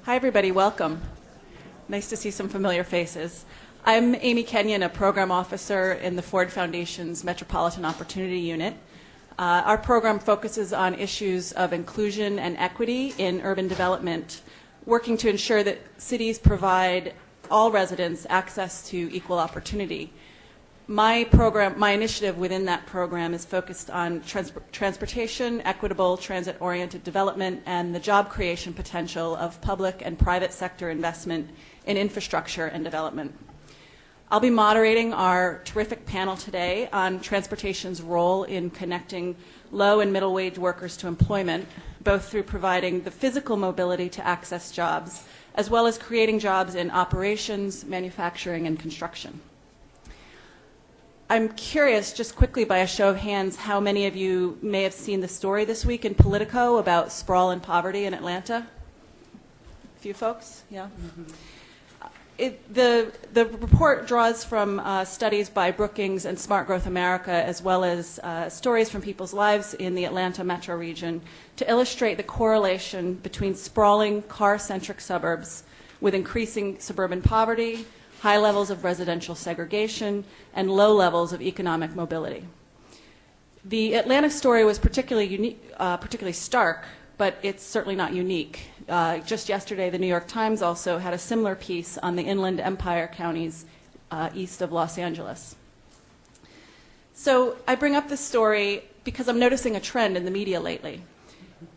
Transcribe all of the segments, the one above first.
Hi, everybody. Welcome. Nice to see some familiar faces. I'm Amy Kenyon, a program officer in the Ford Foundation's Metropolitan Opportunity Unit. Our program focuses on issues of inclusion and equity in urban development, working to ensure that cities provide all residents access to equal opportunity. My initiative within that program is focused on transportation, equitable, transit-oriented development, and the job creation potential of public and private sector investment in infrastructure and development. I'll be moderating our terrific panel today on transportation's role in connecting low and middle wage workers to employment, both through providing the physical mobility to access jobs, as well as creating jobs in operations, manufacturing, and construction. I'm curious, just quickly by a show of hands, how many of you may have seen the story this week in Politico about sprawl and poverty in Atlanta? A few folks? Yeah? The report draws from studies by Brookings and Smart Growth America, as well as stories from people's lives in the Atlanta metro region, to illustrate the correlation between sprawling, car-centric suburbs with increasing suburban poverty, high levels of residential segregation, and low levels of economic mobility. The Atlanta story was particularly stark, but it's certainly not unique. Just yesterday, the New York Times also had a similar piece on the Inland Empire counties east of Los Angeles. So I bring up this story because I'm noticing a trend in the media lately.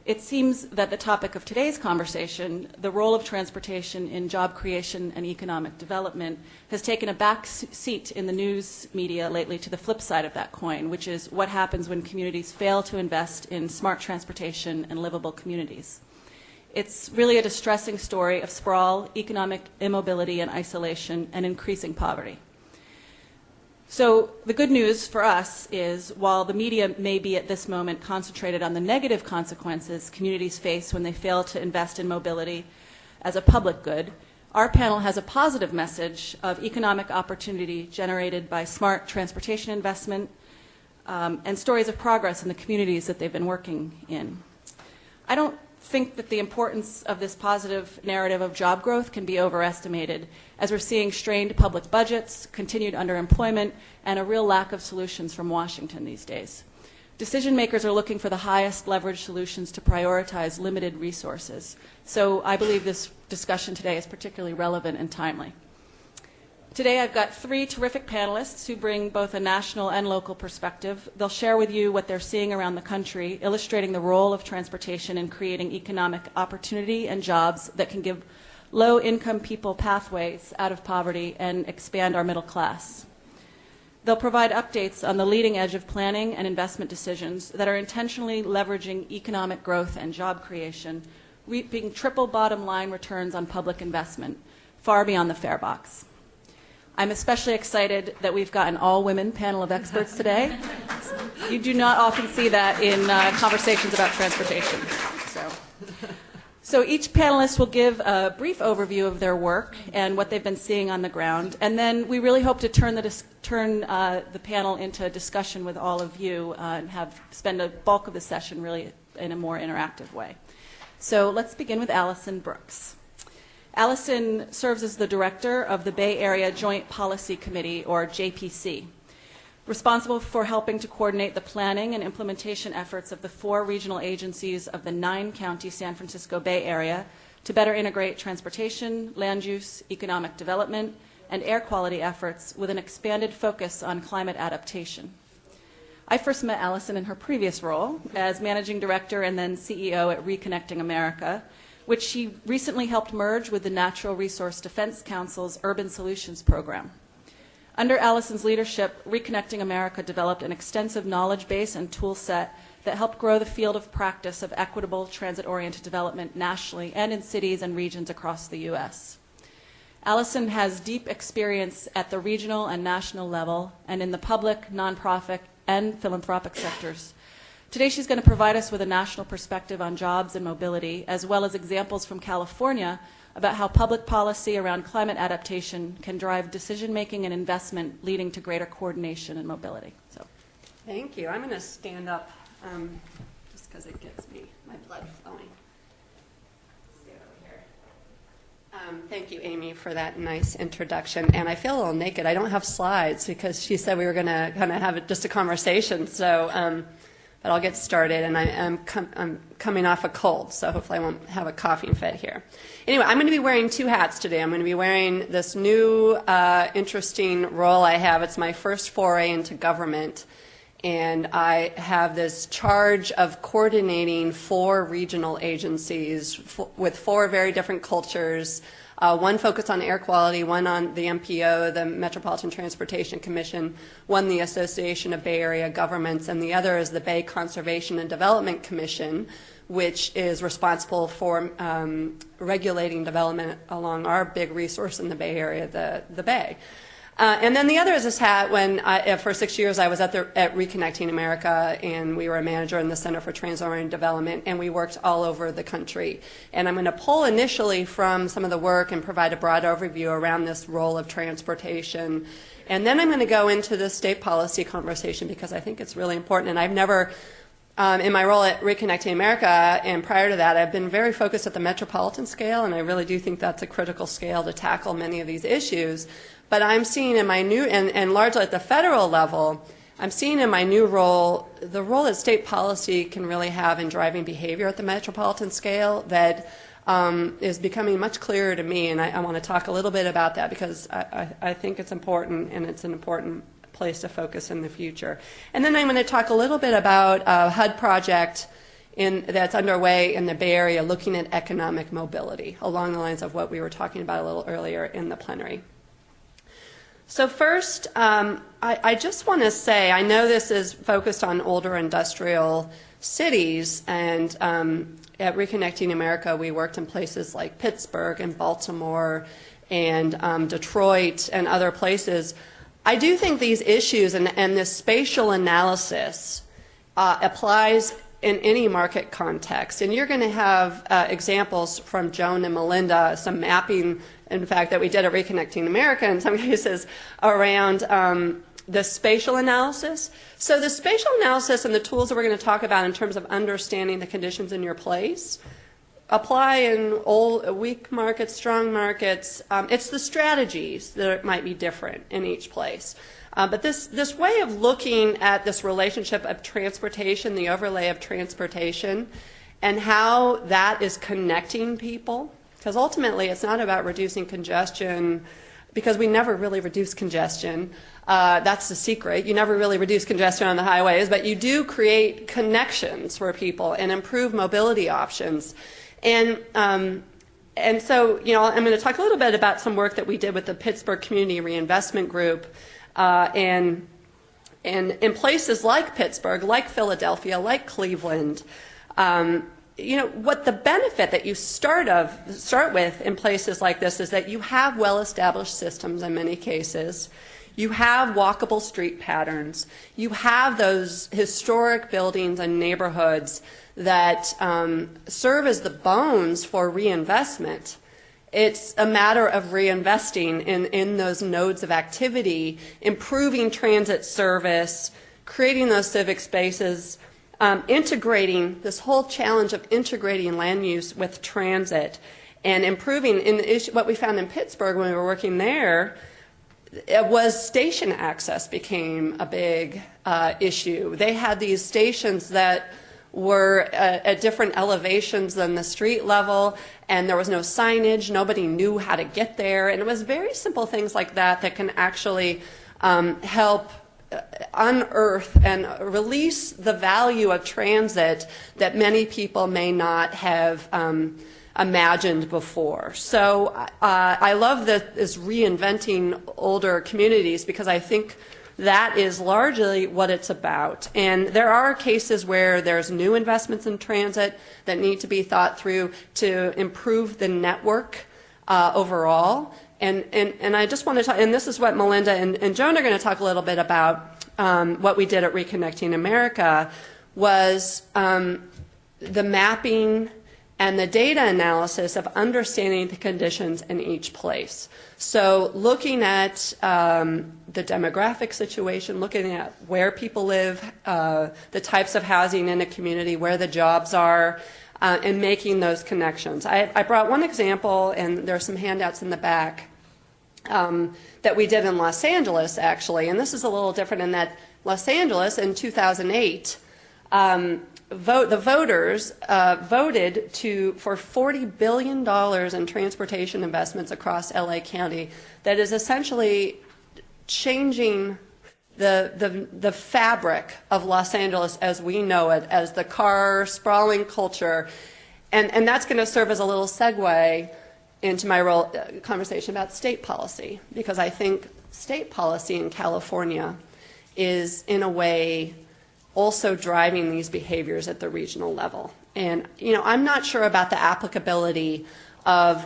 It seems that the topic of today's conversation, the role of transportation in job creation and economic development, has taken a back seat in the news media lately to the flip side of that coin, which is what happens when communities fail to invest in smart transportation and livable communities. It's really a distressing story of sprawl, economic immobility and isolation, and increasing poverty. So the good news for us is, while the media may be at this moment concentrated on the negative consequences communities face when they fail to invest in mobility as a public good, our panel has a positive message of economic opportunity generated by smart transportation investment and stories of progress in the communities that they've been working in. I don't think that the importance of this positive narrative of job growth can be overestimated, as we're seeing strained public budgets, continued underemployment, and a real lack of solutions from Washington these days. Decision makers are looking for the highest leverage solutions to prioritize limited resources. So I believe this discussion today is particularly relevant and timely. Today I've got three terrific panelists who bring both a national and local perspective. They'll share with you what they're seeing around the country, illustrating the role of transportation in creating economic opportunity and jobs that can give low-income people pathways out of poverty and expand our middle class. They'll provide updates on the leading edge of planning and investment decisions that are intentionally leveraging economic growth and job creation, reaping triple bottom line returns on public investment, far beyond the fare box. I'm especially excited that we've got an all-women panel of experts today. You do not often see that in conversations about transportation. So each panelist will give a brief overview of their work and what they've been seeing on the ground, and then we really hope to turn the panel into a discussion with all of you and spend a bulk of the session really in a more interactive way. So let's begin with Allison Brooks. Allison serves as the director of the Bay Area Joint Policy Committee, or JPC, responsible for helping to coordinate the planning and implementation efforts of the 4 regional agencies of the 9-county San Francisco Bay Area to better integrate transportation, land use, economic development, and air quality efforts with an expanded focus on climate adaptation. I first met Allison in her previous role as managing director and then CEO at Reconnecting America, which she recently helped merge with the Natural Resource Defense Council's Urban Solutions Program. Under Allison's leadership, Reconnecting America developed an extensive knowledge base and tool set that helped grow the field of practice of equitable transit-oriented development nationally and in cities and regions across the U.S. Allison has deep experience at the regional and national level and in the public, nonprofit, and philanthropic sectors. Today she's going to provide us with a national perspective on jobs and mobility, as well as examples from California about how public policy around climate adaptation can drive decision-making and investment, leading to greater coordination and mobility. So, thank you. I'm going to stand up just because it gets my blood flowing. Stand over here. Thank you, Amy, for that nice introduction. And I feel a little naked. I don't have slides because she said we were going to kind of have just a conversation. So, but I'll get started. And I'm coming off a cold, so hopefully I won't have a coughing fit here. Anyway, I'm going to be wearing two hats today. I'm going to be wearing this new interesting role I have. It's my first foray into government. And I have this charge of coordinating 4 regional agencies with 4 very different cultures, one focused on air quality, one on the MPO, the Metropolitan Transportation Commission, one the Association of Bay Area Governments, and the other is the Bay Conservation and Development Commission, which is responsible for regulating development along our big resource in the Bay Area, the Bay. And then the other is this hat. When for 6 years I was at Reconnecting America, and we were a manager in the Center for Trans-Oriented Development, and we worked all over the country. And I'm going to pull initially from some of the work and provide a broad overview around this role of transportation. And then I'm going to go into the state policy conversation because I think it's really important. And I've never, in my role at Reconnecting America and prior to that, I've been very focused at the metropolitan scale, and I really do think that's a critical scale to tackle many of these issues. But I'm seeing in my new, and largely at the federal level, I'm seeing in my new role, the role that state policy can really have in driving behavior at the metropolitan scale that is becoming much clearer to me, and I want to talk a little bit about that because I think it's important, and it's an important place to focus in the future. And then I'm going to talk a little bit about a HUD project that's underway in the Bay Area looking at economic mobility along the lines of what we were talking about a little earlier in the plenary. So first, I just want to say, I know this is focused on older industrial cities, and at Reconnecting America, we worked in places like Pittsburgh and Baltimore and Detroit and other places. I do think these issues and this spatial analysis applies in any market context. And you're going to have examples from Joan and Melinda, some mapping, in fact, that we did at Reconnecting America in some cases around the spatial analysis. So the spatial analysis and the tools that we're going to talk about in terms of understanding the conditions in your place apply in weak markets, strong markets. It's the strategies that might be different in each place. But this way of looking at this relationship of transportation, the overlay of transportation, and how that is connecting people, because ultimately it's not about reducing congestion, because we never really reduce congestion. That's the secret. You never really reduce congestion on the highways, but you do create connections for people and improve mobility options. And so, you know, I'm going to talk a little bit about some work that we did with the Pittsburgh Community Reinvestment Group. And in places like Pittsburgh, like Philadelphia, like Cleveland, you know, what the benefit that you start with in places like this is that you have well-established systems in many cases. You have walkable street patterns. You have those historic buildings and neighborhoods that serve as the bones for reinvestment. It's a matter of reinvesting in those nodes of activity, improving transit service, creating those civic spaces, integrating this whole challenge of integrating land use with transit, and improving. What we found in Pittsburgh when we were working there was station access became a big issue. They had these stations that were at different elevations than the street level, and there was no signage. Nobody knew how to get there, and it was very simple things like that that can actually help unearth and release the value of transit that many people may not have imagined before. So I love this reinventing older communities because I think that is largely what it's about. And there are cases where there's new investments in transit that need to be thought through to improve the network overall. And I just want to talk, and this is what Melinda and Joan are going to talk a little bit about. What we did at Reconnecting America was the mapping and the data analysis of understanding the conditions in each place. So looking at the demographic situation, looking at where people live, the types of housing in a community, where the jobs are, and making those connections. I brought one example, and there are some handouts in the back, that we did in Los Angeles, actually. And this is a little different in that Los Angeles in 2008, the voters voted for $40 billion in transportation investments across LA County that is essentially changing the fabric of Los Angeles as we know it, as the car sprawling culture. And that's going to serve as a little segue into my conversation about state policy, because I think state policy in California is, in a way, also driving these behaviors at the regional level. And, I'm not sure about the applicability of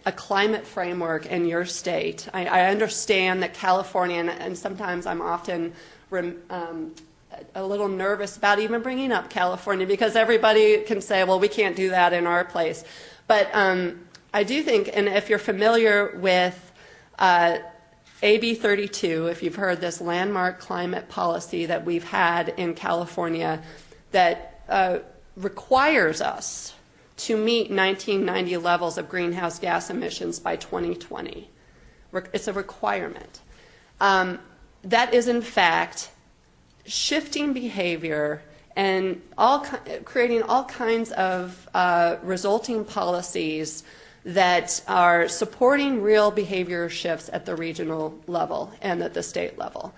a climate framework in your state. I understand that California, and sometimes I'm often a little nervous about even bringing up California, because everybody can say, well, we can't do that in our place. But I do think, and if you're familiar with AB 32, if you've heard this landmark climate policy that we've had in California that requires us to meet 1990 levels of greenhouse gas emissions by 2020. It's a requirement. That is, in fact, shifting behavior and creating all kinds of resulting policies that are supporting real behavior shifts at the regional level and at the state level.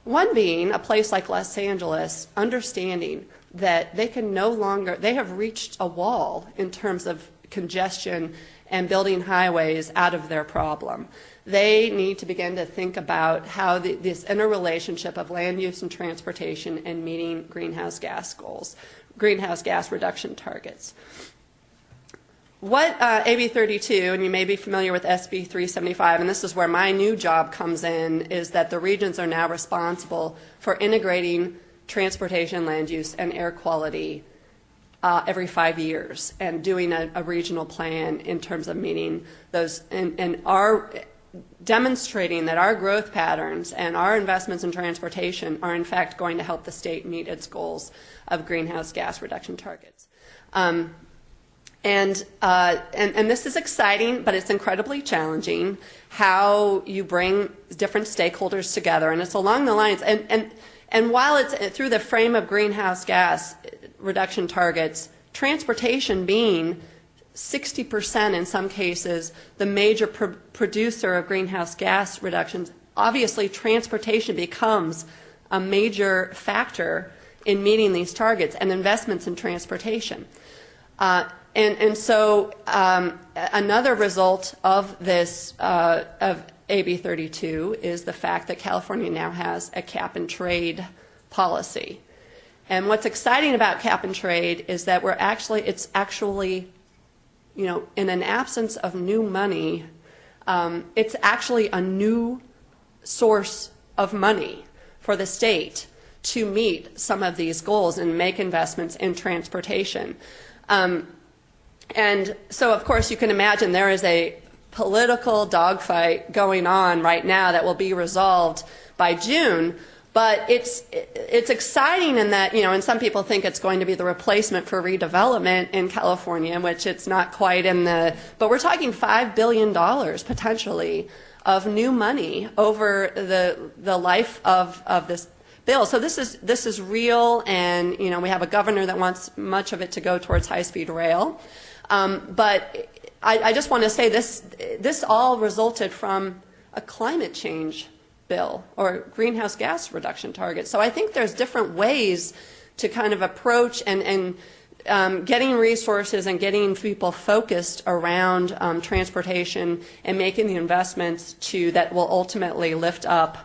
One being a place like Los Angeles understanding that they have reached a wall in terms of congestion and building highways out of their problem. They need to begin to think about how this interrelationship of land use and transportation and meeting greenhouse gas goals, greenhouse gas reduction targets. What AB 32, and you may be familiar with SB 375, and this is where my new job comes in, is that the regions are now responsible for integrating transportation, land use, and air quality every 5 years, and doing a regional plan in terms of meeting those, and demonstrating that our growth patterns and our investments in transportation are in fact going to help the state meet its goals of greenhouse gas reduction targets. And this is exciting, but it's incredibly challenging how you bring different stakeholders together. And it's along the lines, and while it's through the frame of greenhouse gas reduction targets, transportation being 60% in some cases the major producer of greenhouse gas reductions, obviously transportation becomes a major factor in meeting these targets and investments in transportation. And so another result of this, of AB 32, is the fact that California now has a cap and trade policy. And what's exciting about cap and trade is that it's actually, in an absence of new money, it's actually a new source of money for the state to meet some of these goals and make investments in transportation. And so, of course, you can imagine there is a political dogfight going on right now that will be resolved by June. But it's exciting in that, and some people think it's going to be the replacement for redevelopment in California, which it's not quite but we're talking $5 billion potentially of new money over the life of this bill. So this is real, and we have a governor that wants much of it to go towards high-speed rail. But I just want to say this all resulted from a climate change bill or greenhouse gas reduction target. So I think there's different ways to kind of approach and getting resources and getting people focused around transportation and making the investments that will ultimately lift up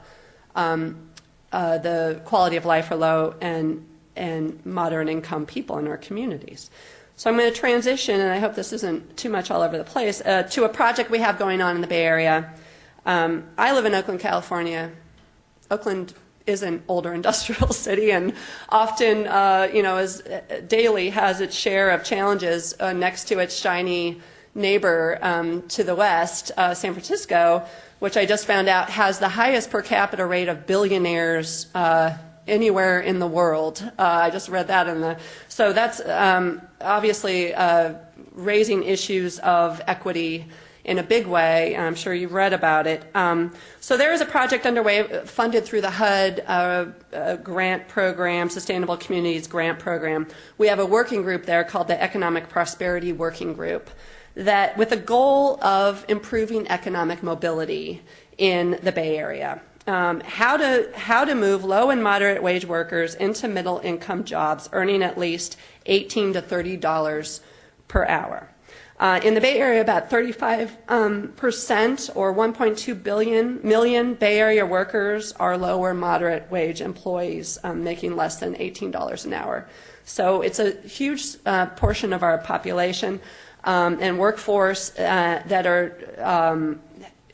the quality of life for low and moderate income people in our communities. So I'm going to transition, and I hope this isn't too much all over the place, to a project we have going on in the Bay Area. I live in Oakland, California. Oakland is an older industrial city, and often, daily has its share of challenges next to its shiny neighbor to the west, San Francisco, which I just found out has the highest per capita rate of billionaires anywhere in the world. I just read that so that's obviously raising issues of equity in a big way, and I'm sure you've read about it. So there is a project underway funded through the HUD grant program, Sustainable Communities Grant Program. We have a working group there called the Economic Prosperity Working Group, that with the goal of improving economic mobility in the Bay Area. How to move low and moderate wage workers into middle income jobs earning at least $18 to $30 per hour. In the Bay Area, about 35% or 1.2 million Bay Area workers are low or moderate wage employees making less than $18 an hour. So it's a huge portion of our population and workforce that are,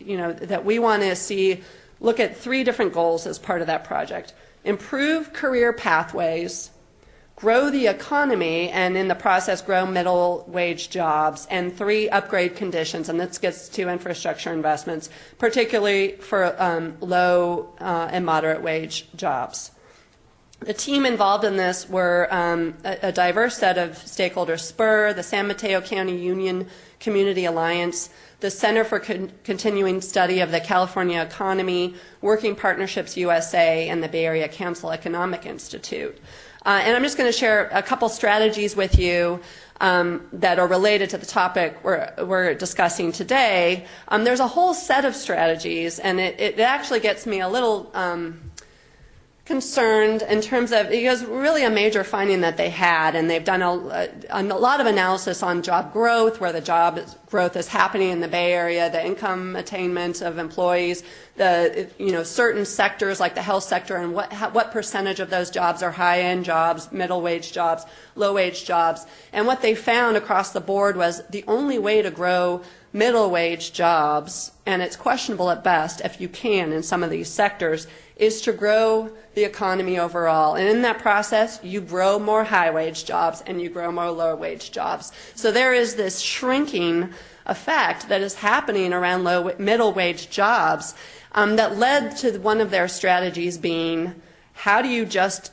that we want to see look at 3 different goals as part of that project. Improve career pathways, grow the economy, and in the process grow middle wage jobs, and 3, upgrade conditions, and this gets to infrastructure investments, particularly for low and moderate wage jobs. The team involved in this were a diverse set of stakeholders: SPUR, the San Mateo County Union Community Alliance, the Center for Continuing Study of the California Economy, Working Partnerships USA, and the Bay Area Council Economic Institute. And I'm just going to share a couple strategies with you that are related to the topic we're discussing today. There's a whole set of strategies, and it actually gets me a little concerned in terms of, it was really a major finding that they had, and they've done a lot of analysis on job growth, where the job growth is happening in the Bay Area, the income attainment of employees, the certain sectors like the health sector, and what percentage of those jobs are high-end jobs, middle wage jobs, low wage jobs. And what they found across the board was the only way to grow middle wage jobs, and it's questionable at best if you can in some of these sectors, is to grow the economy overall. And in that process, you grow more high-wage jobs and you grow more low-wage jobs. So there is this shrinking effect that is happening around middle-wage jobs that led to one of their strategies being, how do you just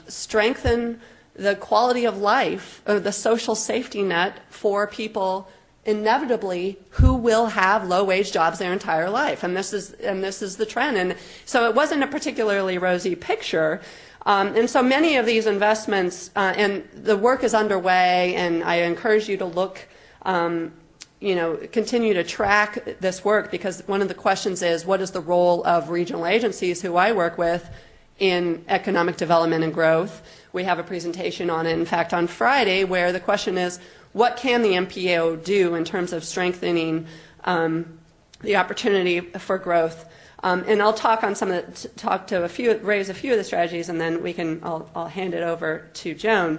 strengthen the quality of life, or the social safety net for people inevitably who will have low-wage jobs their entire life, and this is the trend. And so it wasn't a particularly rosy picture, and so many of these investments, and the work is underway, and I encourage you to look, continue to track this work, because one of the questions is, what is the role of regional agencies who I work with in economic development and growth? We have a presentation on it, in fact, on Friday, where the question is, what can the MPO do in terms of strengthening the opportunity for growth? And I'll talk on raise a few of the strategies, and then I'll hand it over to Joan.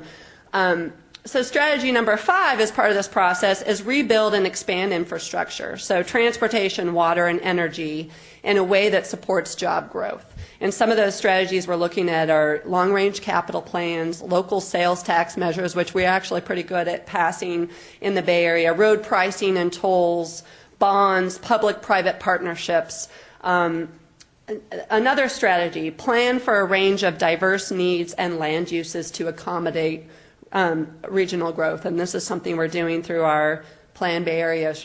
So strategy number 5 as part of this process is rebuild and expand infrastructure. So transportation, water, and energy in a way that supports job growth. And some of those strategies we're looking at are long-range capital plans, local sales tax measures, which we're actually pretty good at passing in the Bay Area, road pricing and tolls, bonds, public-private partnerships. Another strategy, plan for a range of diverse needs and land uses to accommodate regional growth. And this is something we're doing through our Plan Bay Area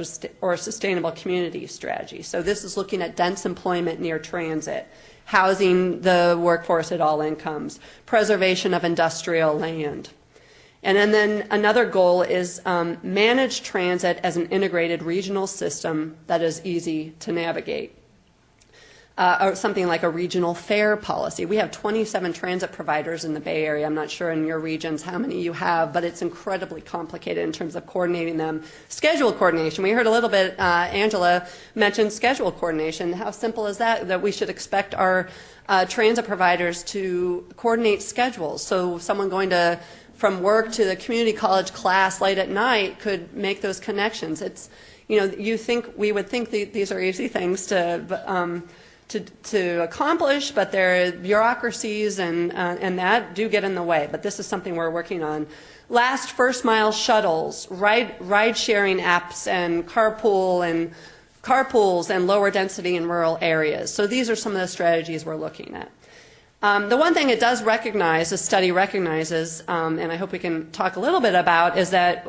or Sustainable Community strategy. So this is looking at dense employment near transit, housing the workforce at all incomes, preservation of industrial land. And then another goal is manage transit as an integrated regional system that is easy to navigate. Or something like a regional fare policy. We have 27 transit providers in the Bay Area. I'm not sure in your regions how many you have, but it's incredibly complicated in terms of coordinating them. Schedule coordination. We heard a little bit, Angela mentioned schedule coordination. How simple is that? That we should expect our transit providers to coordinate schedules. So someone going from work to the community college class late at night could make those connections. It's, we would think these are easy things to accomplish, but there are bureaucracies and that do get in the way. But this is something we're working on. Last, first mile shuttles, ride sharing apps, and carpools and lower density in rural areas. So these are some of the strategies we're looking at. The one thing it does recognize, the study recognizes, and I hope we can talk a little bit about, is that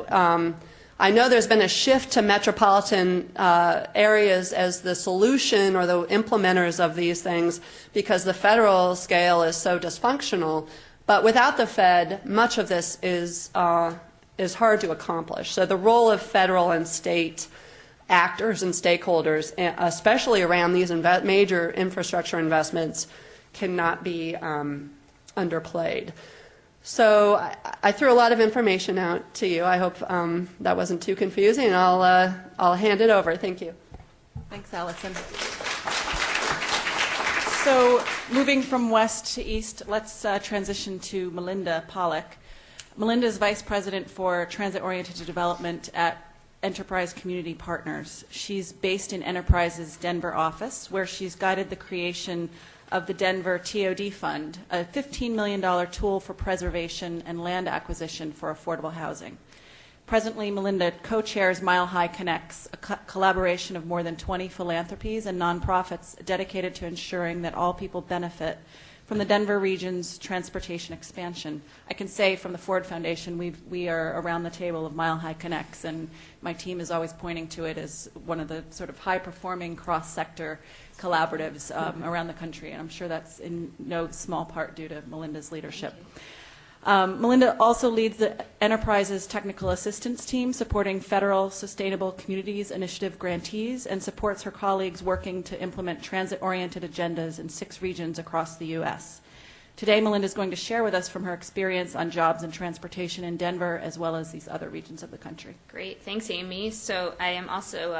I know there's been a shift to metropolitan areas as the solution or the implementers of these things because the federal scale is so dysfunctional. But without the Fed, much of this is hard to accomplish. So the role of federal and state actors and stakeholders, especially around these major infrastructure investments, cannot be underplayed. So I threw a lot of information out to you. I hope that wasn't too confusing. I'll hand it over. Thank you. Thanks, Allison. So moving from west to east, let's transition to Melinda Pollack. Melinda is Vice President for Transit-Oriented Development at Enterprise Community Partners. She's based in Enterprise's Denver office, where she's guided the creation of the Denver TOD Fund, a $15 million tool for preservation and land acquisition for affordable housing. Presently, Melinda co-chairs Mile High Connects, a collaboration of more than 20 philanthropies and nonprofits dedicated to ensuring that all people benefit from the Denver region's transportation expansion. I can say from the Ford Foundation, we are around the table of Mile High Connects, and my team is always pointing to it as one of the sort of high-performing cross-sector collaboratives around the country, and I'm sure that's in no small part due to Melinda's leadership. Melinda also leads the Enterprise's technical assistance team, supporting federal Sustainable Communities Initiative grantees, and supports her colleagues working to implement transit-oriented agendas in 6 regions across the U.S. Today, Melinda is going to share with us from her experience on jobs and transportation in Denver, as well as these other regions of the country. Great. Thanks, Amy. So I am also,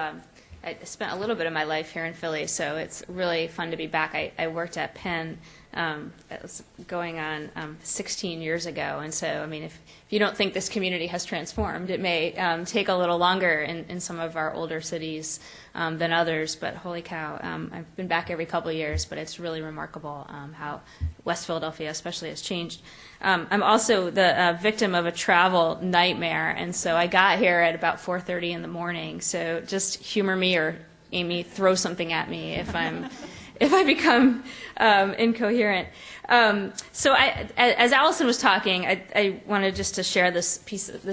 I spent a little bit of my life here in Philly, so it's really fun to be back. I worked at Penn. That was going on 16 years ago, and so I mean, if you don't think this community has transformed, it may take a little longer in some of our older cities than others. But holy cow, I've been back every couple of years, but it's really remarkable how West Philadelphia especially has changed. I'm also the victim of a travel nightmare, and so I got here at about 4:30 in the morning. So just humor me, or Amy, throw something at me if I become incoherent. So as Allison was talking, I wanted just to share this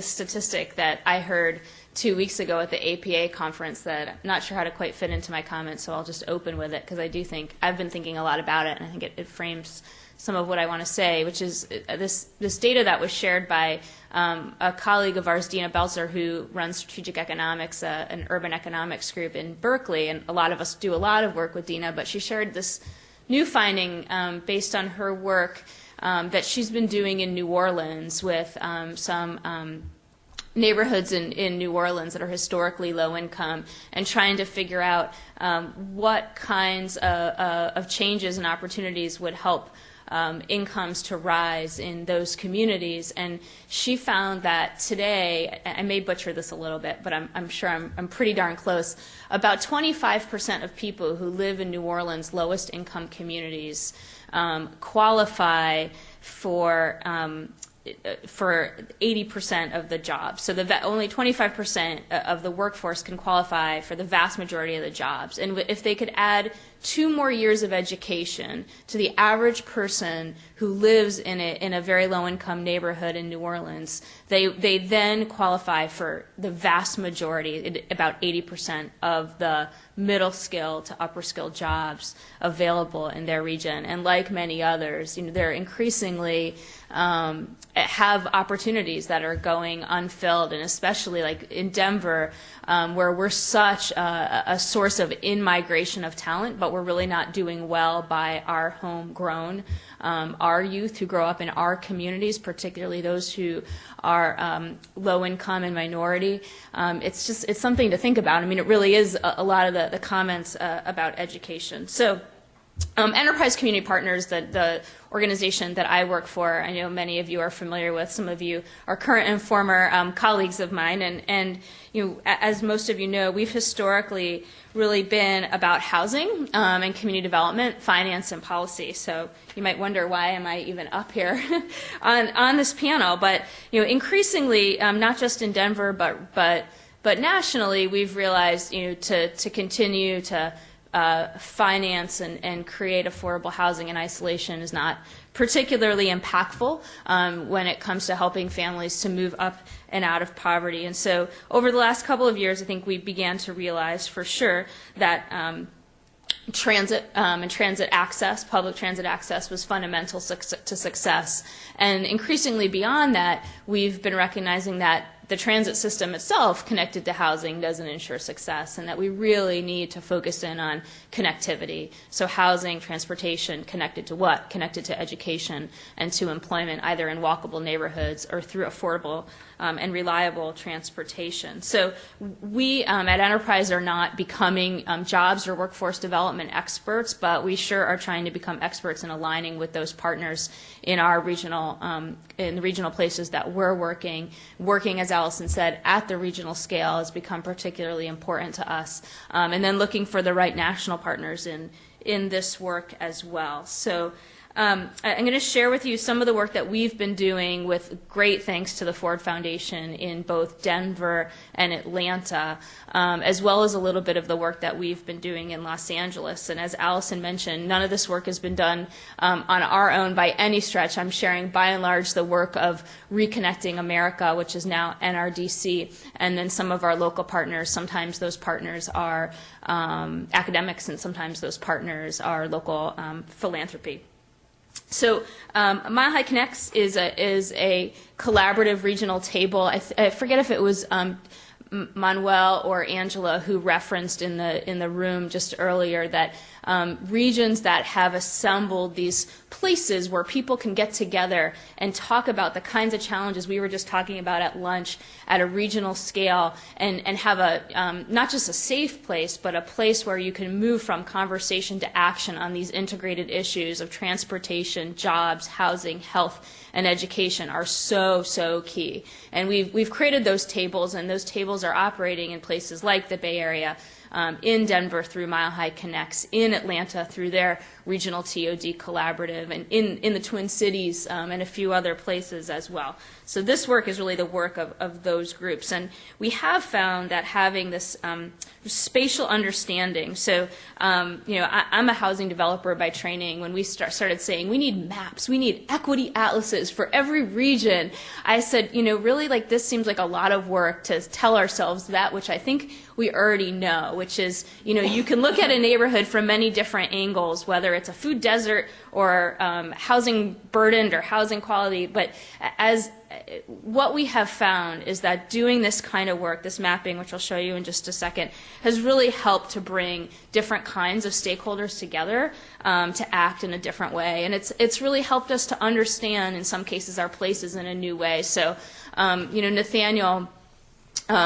statistic that I heard 2 weeks ago at the APA conference that I'm not sure how to quite fit into my comments, so I'll just open with it because I do think I've been thinking a lot about it, and I think it frames some of what I want to say, which is this data that was shared by a colleague of ours, Dina Belzer, who runs strategic economics, an urban economics group in Berkeley, and a lot of us do a lot of work with Dina, but she shared this new finding based on her work that she's been doing in New Orleans with some neighborhoods in New Orleans that are historically low income, and trying to figure out what kinds of changes and opportunities would help incomes to rise in those communities. And she found that today, I may butcher this a little bit, but I'm sure I'm pretty darn close, about 25% of people who live in New Orleans' lowest income communities qualify for 80% of the jobs. So only 25% of the workforce can qualify for the vast majority of the jobs. And if they could add 2 more years of education to the average person who lives in a very low-income neighborhood in New Orleans, they then qualify for the vast majority, about 80% of the middle skill to upper skill jobs available in their region. And like many others, they're increasingly have opportunities that are going unfilled, and especially like in Denver, where we're such a source of in-migration of talent, but we're really not doing well by our homegrown, our youth who grow up in our communities, particularly those who are low income and minority. It's something to think about. I mean, it really is a lot of the comments about education. So Enterprise Community Partners, the organization that I work for, I know many of you are familiar with. Some of you are current and former colleagues of mine, and as most of you know, we've historically really been about housing and community development, finance, and policy. So you might wonder, why am I even up here on this panel? But increasingly, not just in Denver, but nationally, we've realized to continue to finance and create affordable housing in isolation is not particularly impactful when it comes to helping families to move up and out of poverty. And so over the last couple of years, I think we began to realize for sure that transit and transit access, public transit access, was fundamental to success. And increasingly beyond that, we've been recognizing that the transit system itself connected to housing doesn't ensure success, and that we really need to focus in on connectivity. So housing, transportation, connected to what? Connected to education and to employment, either in walkable neighborhoods or through affordable and reliable transportation. So we at Enterprise are not becoming jobs or workforce development experts, but we sure are trying to become experts in aligning with those partners in our regional, in the regional places that we're working, as Allison said, at the regional scale has become particularly important to us, and then looking for the right national partners in this work as well. So I'm going to share with you some of the work that we've been doing, with great thanks to the Ford Foundation, in both Denver and Atlanta, as well as a little bit of the work that we've been doing in Los Angeles. And as Allison mentioned, none of this work has been done on our own by any stretch. I'm sharing by and large the work of Reconnecting America, which is now NRDC, and then some of our local partners. Sometimes those partners are academics, and sometimes those partners are local philanthropy. So Mile High Connects is a collaborative regional table. I forget if it was Manuel or Angela who referenced in the room just earlier that regions that have assembled these places where people can get together and talk about the kinds of challenges we were just talking about at lunch at a regional scale, and have a not just a safe place, but a place where you can move from conversation to action on these integrated issues of transportation, jobs, housing, health, and education are so key. And we've created those tables, and those tables are operating in places like the Bay Area, in Denver through Mile High Connects, in Atlanta through their regional TOD collaborative, and in the Twin Cities and a few other places as well. So this work is really the work of those groups. And we have found that having this spatial understanding, so I'm a housing developer by training. When we started saying we need maps, we need equity atlases for every region, I said, really, like, this seems like a lot of work to tell ourselves that which I think we already know, which is, you can look at a neighborhood from many different angles, whether it's a food desert or housing burdened or housing quality. But as what we have found is that doing this kind of work, this mapping, which I'll show you in just a second, has really helped to bring different kinds of stakeholders together to act in a different way. And it's really helped us to understand, in some cases, our places in a new way. So, Nathaniel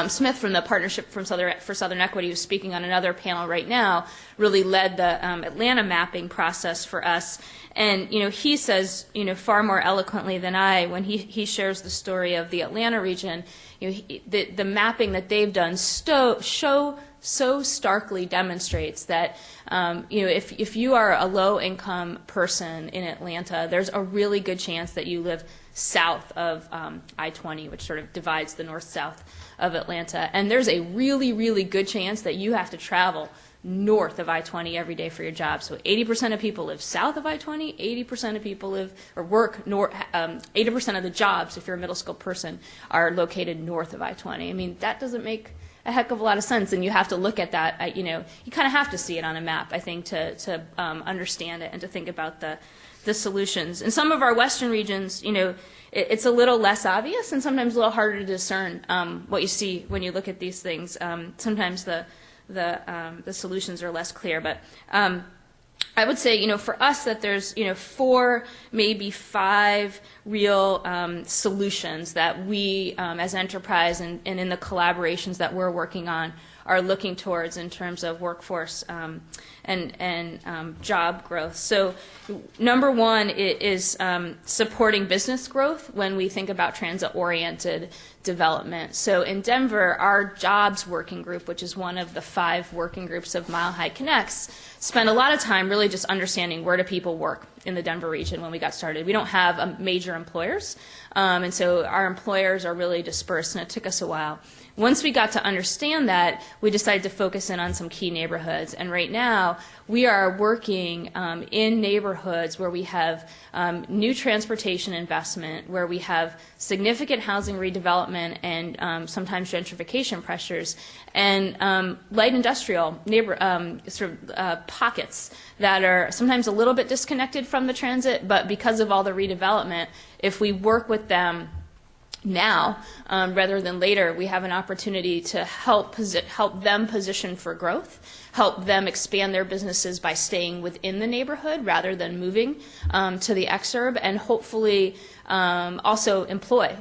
Smith from the Partnership for Southern Equity, who's speaking on another panel right now, really led the Atlanta mapping process for us. And he says, far more eloquently than I, when he shares the story of the Atlanta region, the mapping that they've done so starkly demonstrates that if you are a low-income person in Atlanta, there's a really good chance that you live south of I-20, which sort of divides the north-south of Atlanta. And there's a really, really good chance that you have to travel north of I-20 every day for your job. So 80% of people live south of I-20, 80% of people live or work north, 80% of the jobs, if you're a middle-school person, are located north of I-20. I mean, that doesn't make a heck of a lot of sense, and you have to look at that, you kind of have to see it on a map, I think, to understand it and to think about the solutions. In some of our western regions, it's a little less obvious and sometimes a little harder to discern what you see when you look at these things. Sometimes the solutions are less clear, but I would say, for us, that there's, 4, maybe 5 real solutions that we, as Enterprise and in the collaborations that we're working on, are looking towards in terms of workforce and job growth. So number one is supporting business growth when we think about transit-oriented development. So in Denver, our jobs working group, which is one of the 5 working groups of Mile High Connects, spent a lot of time really just understanding where do people work in the Denver region when we got started. We don't have major employers, and so our employers are really dispersed, and it took us a while. Once we got to understand that, we decided to focus in on some key neighborhoods. And right now, we are working in neighborhoods where we have new transportation investment, where we have significant housing redevelopment and sometimes gentrification pressures, and light industrial pockets that are sometimes a little bit disconnected from the transit, but because of all the redevelopment, if we work with them now rather than later, we have an opportunity to help them position for growth, help them expand their businesses by staying within the neighborhood rather than moving to the exurb, and hopefully also employ,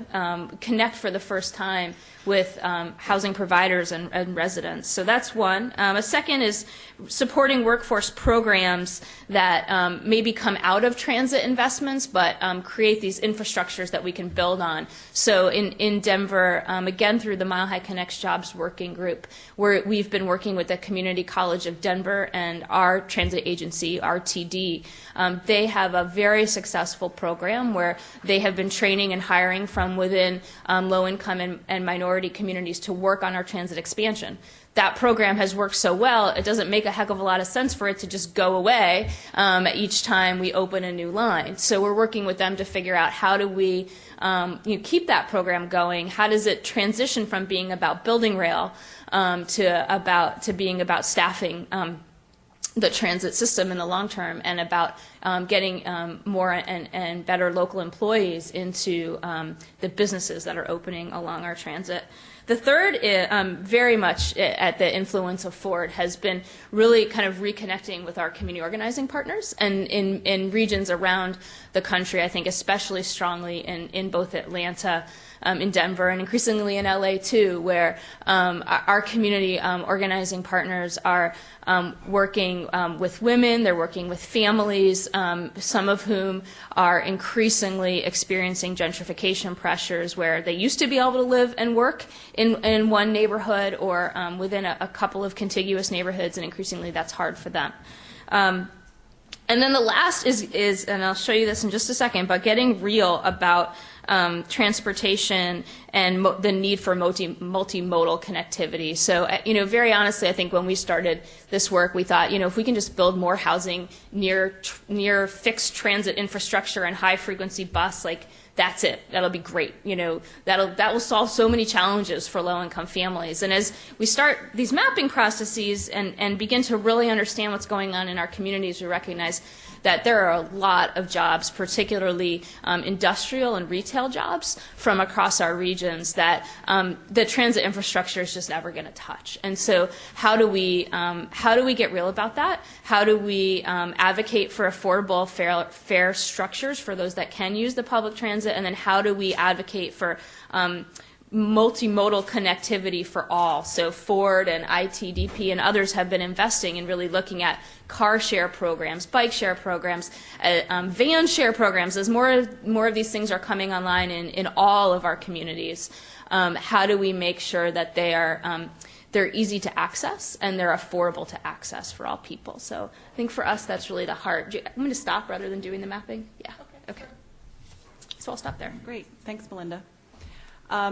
connect for the first time with housing providers and residents. So that's one. A second is supporting workforce programs that maybe come out of transit investments, but create these infrastructures that we can build on. So in Denver, again through the Mile High Connects Jobs Working Group, we've been working with the Community College of Denver and our transit agency, RTD. They have a very successful program where they have been training and hiring from within low-income and minority communities to work on our transit expansion. That program has worked so well, it doesn't make a heck of a lot of sense for it to just go away each time we open a new line. So we're working with them to figure out how do we keep that program going. How does it transition from being about building rail to being about staffing the transit system in the long term, and about getting more and better local employees into the businesses that are opening along our transit. The third, very much at the influence of Ford, has been really kind of reconnecting with our community organizing partners, and in regions around the country, I think especially strongly in both Atlanta, in Denver, and increasingly in LA too, where our community organizing partners are working with women, they're working with families, some of whom are increasingly experiencing gentrification pressures, where they used to be able to live and work in one neighborhood or within a couple of contiguous neighborhoods, and increasingly that's hard for them. And then the last is, and I'll show you this in just a second, but getting real about transportation and the need for multimodal connectivity. So, very honestly, I think when we started this work, we thought, if we can just build more housing near fixed transit infrastructure and high frequency bus, that's it. That'll be great. That will solve so many challenges for low-income families. And as we start these mapping processes and begin to really understand what's going on in our communities, we recognize that there are a lot of jobs, particularly industrial and retail jobs from across our regions that the transit infrastructure is just never going to touch. And so how do we get real about that? How do we advocate for affordable, fair structures for those that can use the public transit? And then how do we advocate for multimodal connectivity for all? So Ford and ITDP and others have been investing in really looking at car share programs, bike share programs, van share programs. As more of these things are coming online in all of our communities, how do we make sure that they're easy to access and they're affordable to access for all people? So I think for us that's really the heart. I'm going to stop rather than doing the mapping. Yeah. Okay. So I'll stop there. Great. Thanks, Melinda.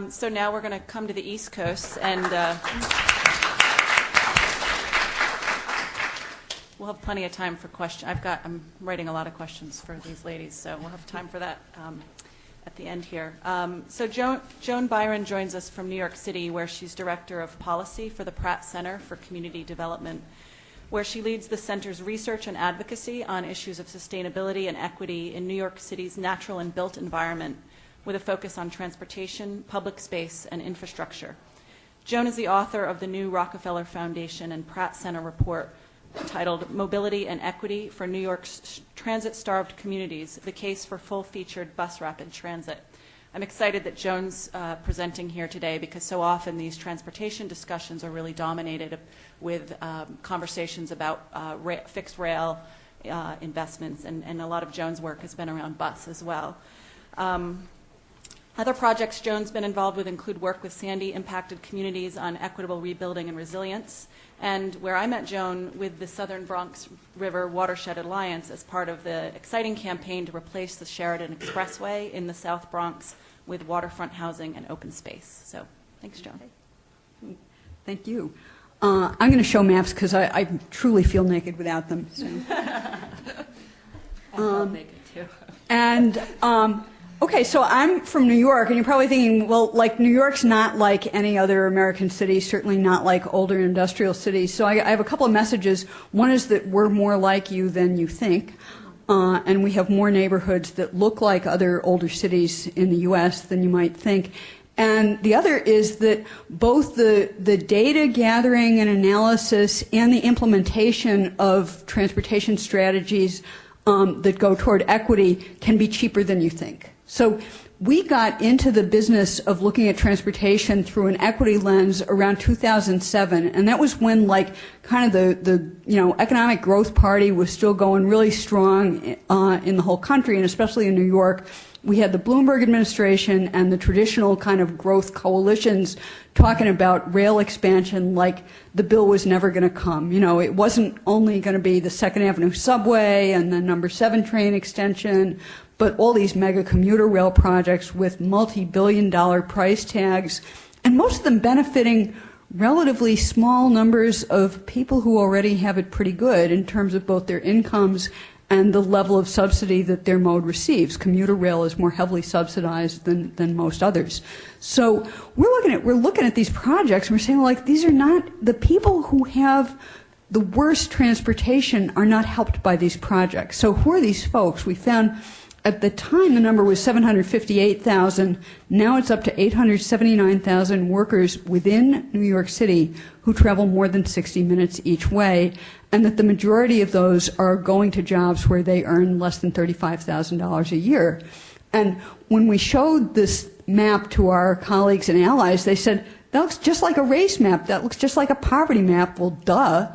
So now we're going to come to the East Coast, and we'll have plenty of time for questions. I'm writing a lot of questions for these ladies, so we'll have time for that at the end here. So Joan Byron joins us from New York City, where she's Director of Policy for the Pratt Center for Community Development, where she leads the center's research and advocacy on issues of sustainability and equity in New York City's natural and built environment, with a focus on transportation, public space, and infrastructure. Joan is the author of the new Rockefeller Foundation and Pratt Center report titled Mobility and Equity for New York's Transit-Starved Communities, the Case for Full-Featured Bus Rapid Transit. I'm excited that Joan's presenting here today, because so often these transportation discussions are really dominated with conversations about fixed rail investments, and a lot of Joan's work has been around bus as well. Other projects Joan's been involved with include work with Sandy-impacted communities on equitable rebuilding and resilience, and where I met Joan with the Southern Bronx River Watershed Alliance as part of the exciting campaign to replace the Sheridan Expressway in the South Bronx with waterfront housing and open space. So, thanks, Joan. Thank you. I'm going to show maps because I truly feel naked without them. So. I felt naked too. And okay, so I'm from New York, and you're probably thinking, well, like New York's not like any other American city, certainly not like older industrial cities. So I have a couple of messages. One is that we're more like you than you think, and we have more neighborhoods that look like other older cities in the U.S. than you might think. And the other is that both the data gathering and analysis and the implementation of transportation strategies that go toward equity can be cheaper than you think. So we got into the business of looking at transportation through an equity lens around 2007, and that was when like kind of the economic growth party was still going really strong in the whole country, and especially in New York. We had the Bloomberg administration and the traditional kind of growth coalitions talking about rail expansion like the bill was never going to come. You know, it wasn't only going to be the 2nd Avenue subway and the number 7 train extension, but all these mega commuter rail projects with multi-billion-dollar price tags, and most of them benefiting relatively small numbers of people who already have it pretty good in terms of both their incomes and the level of subsidy that their mode receives. Commuter rail is more heavily subsidized than most others. So we're looking at these projects and we're saying, like, these are not, the people who have the worst transportation are not helped by these projects. So who are these folks? We found at the time the number was 758,000. Now it's up to 879,000 workers within New York City who travel more than 60 minutes each way, and that the majority of those are going to jobs where they earn less than $35,000 a year. And when we showed this map to our colleagues and allies, they said, that looks just like a race map. That looks just like a poverty map. Well, duh.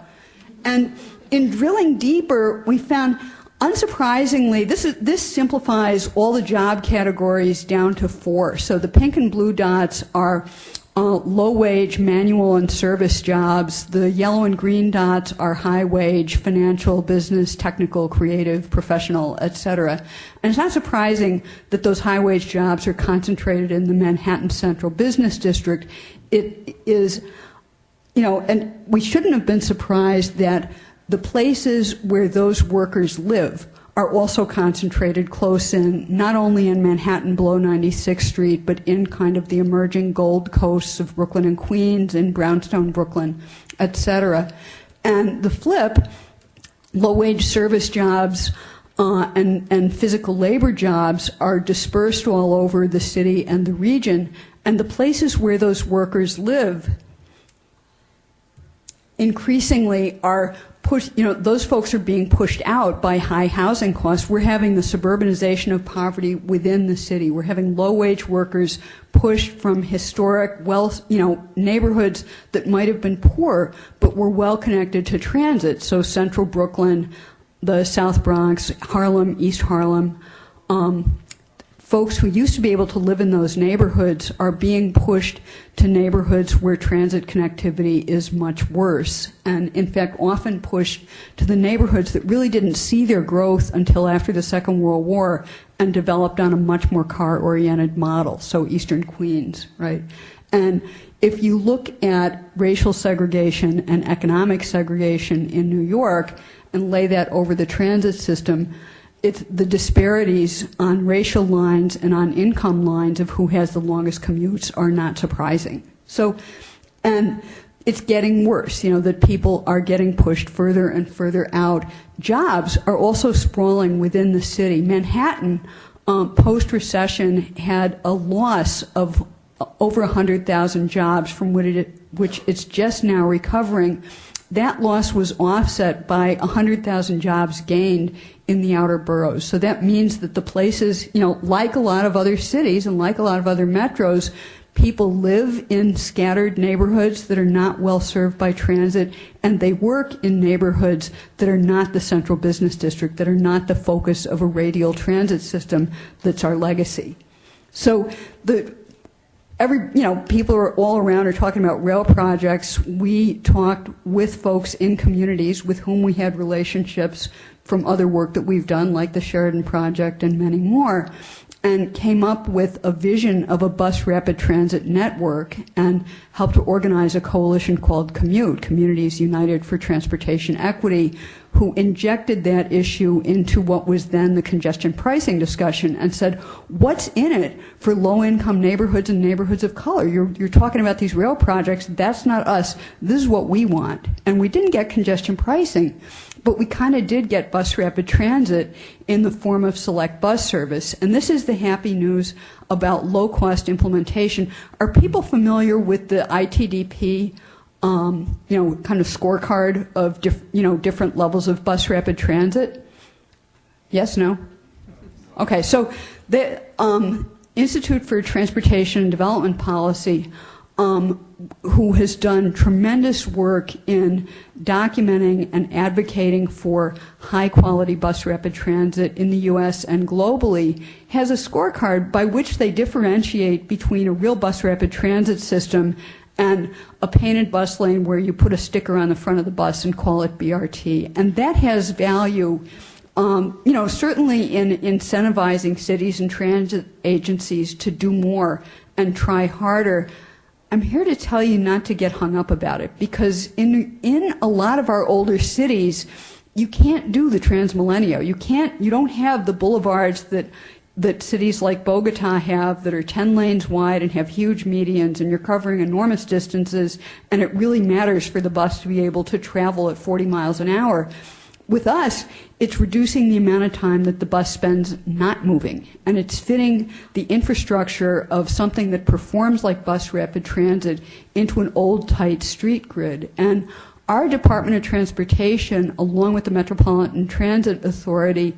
And in drilling deeper, we found, unsurprisingly, this simplifies all the job categories down to 4. So the pink and blue dots are low-wage manual and service jobs. The yellow and green dots are high-wage financial, business, technical, creative, professional, etc. And it's not surprising that those high-wage jobs are concentrated in the Manhattan Central Business District. It is, and we shouldn't have been surprised that the places where those workers live are also concentrated close in, not only in Manhattan below 96th Street, but in kind of the emerging Gold Coasts of Brooklyn and Queens, in Brownstone, Brooklyn, etc. And the flip, low-wage service jobs and physical labor jobs are dispersed all over the city and the region, and the places where those workers live increasingly are those folks are being pushed out by high housing costs. We're having the suburbanization of poverty within the city. We're having low-wage workers pushed from historic, neighborhoods that might have been poor, but were well connected to transit. So Central Brooklyn, the South Bronx, Harlem, East Harlem. Folks who used to be able to live in those neighborhoods are being pushed to neighborhoods where transit connectivity is much worse, and in fact often pushed to the neighborhoods that really didn't see their growth until after the Second World War and developed on a much more car-oriented model, so Eastern Queens, right? And if you look at racial segregation and economic segregation in New York and lay that over the transit system, it's the disparities on racial lines and on income lines of who has the longest commutes are not surprising. So, and it's getting worse, that people are getting pushed further and further out. Jobs are also sprawling within the city. Manhattan, post-recession, had a loss of over 100,000 jobs from which it's just now recovering. That loss was offset by 100,000 jobs gained in the outer boroughs. So that means that the places, like a lot of other cities and like a lot of other metros, people live in scattered neighborhoods that are not well served by transit, and they work in neighborhoods that are not the central business district, that are not the focus of a radial transit system that's our legacy. So people are all around are talking about rail projects. We talked with folks in communities with whom we had relationships from other work that we've done, like the Sheridan Project and many more, and came up with a vision of a bus rapid transit network and helped to organize a coalition called Commute, Communities United for Transportation Equity, who injected that issue into what was then the congestion pricing discussion and said, what's in it for low-income neighborhoods and neighborhoods of color? You're talking about these rail projects. That's not us. This is what we want. And we didn't get congestion pricing, but we kind of did get bus rapid transit in the form of select bus service. And this is the happy news about low-cost implementation. Are people familiar with the ITDP kind of scorecard of different levels of bus rapid transit? Yes, no? Okay, so the Institute for Transportation and Development Policy, who has done tremendous work in documenting and advocating for high-quality bus rapid transit in the U.S. and globally, has a scorecard by which they differentiate between a real bus rapid transit system and a painted bus lane where you put a sticker on the front of the bus and call it BRT. And that has value, certainly in incentivizing cities and transit agencies to do more and try harder. I'm here to tell you not to get hung up about it, because in a lot of our older cities, you can't do the Transmilenio. You don't have the boulevards that cities like Bogota have that are 10 lanes wide and have huge medians, and you're covering enormous distances, and it really matters for the bus to be able to travel at 40 miles an hour. With us, it's reducing the amount of time that the bus spends not moving, and it's fitting the infrastructure of something that performs like bus rapid transit into an old, tight street grid. And our Department of Transportation, along with the Metropolitan Transit Authority,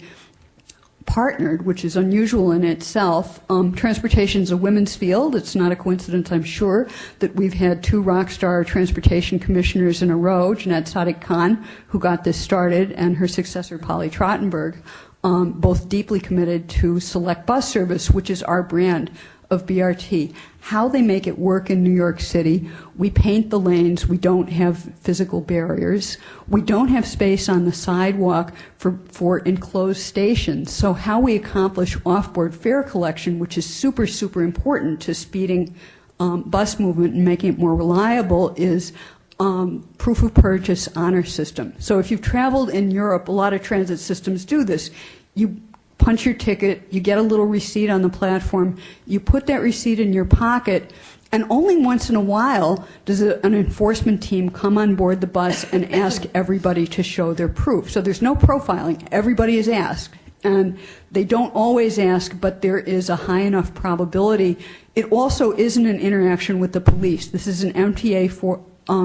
partnered, which is unusual in itself. Transportation is a women's field. It's not a coincidence, I'm sure, that we've had two rock star transportation commissioners in a row, Jeanette Sadiq Khan, who got this started, and her successor, Polly Trottenberg, both deeply committed to select bus service, which is our brand of BRT. How they make it work in New York City: we paint the lanes, we don't have physical barriers, we don't have space on the sidewalk for enclosed stations. So how we accomplish off-board fare collection, which is super, super important to speeding bus movement and making it more reliable, is proof of purchase honor system. So if you've traveled in Europe, a lot of transit systems do this. You punch your ticket, you get a little receipt on the platform, you put that receipt in your pocket, and only once in a while does an enforcement team come on board the bus and ask everybody to show their proof. So there's no profiling. Everybody is asked. And they don't always ask, but there is a high enough probability. It also isn't an interaction with the police. This is an MTA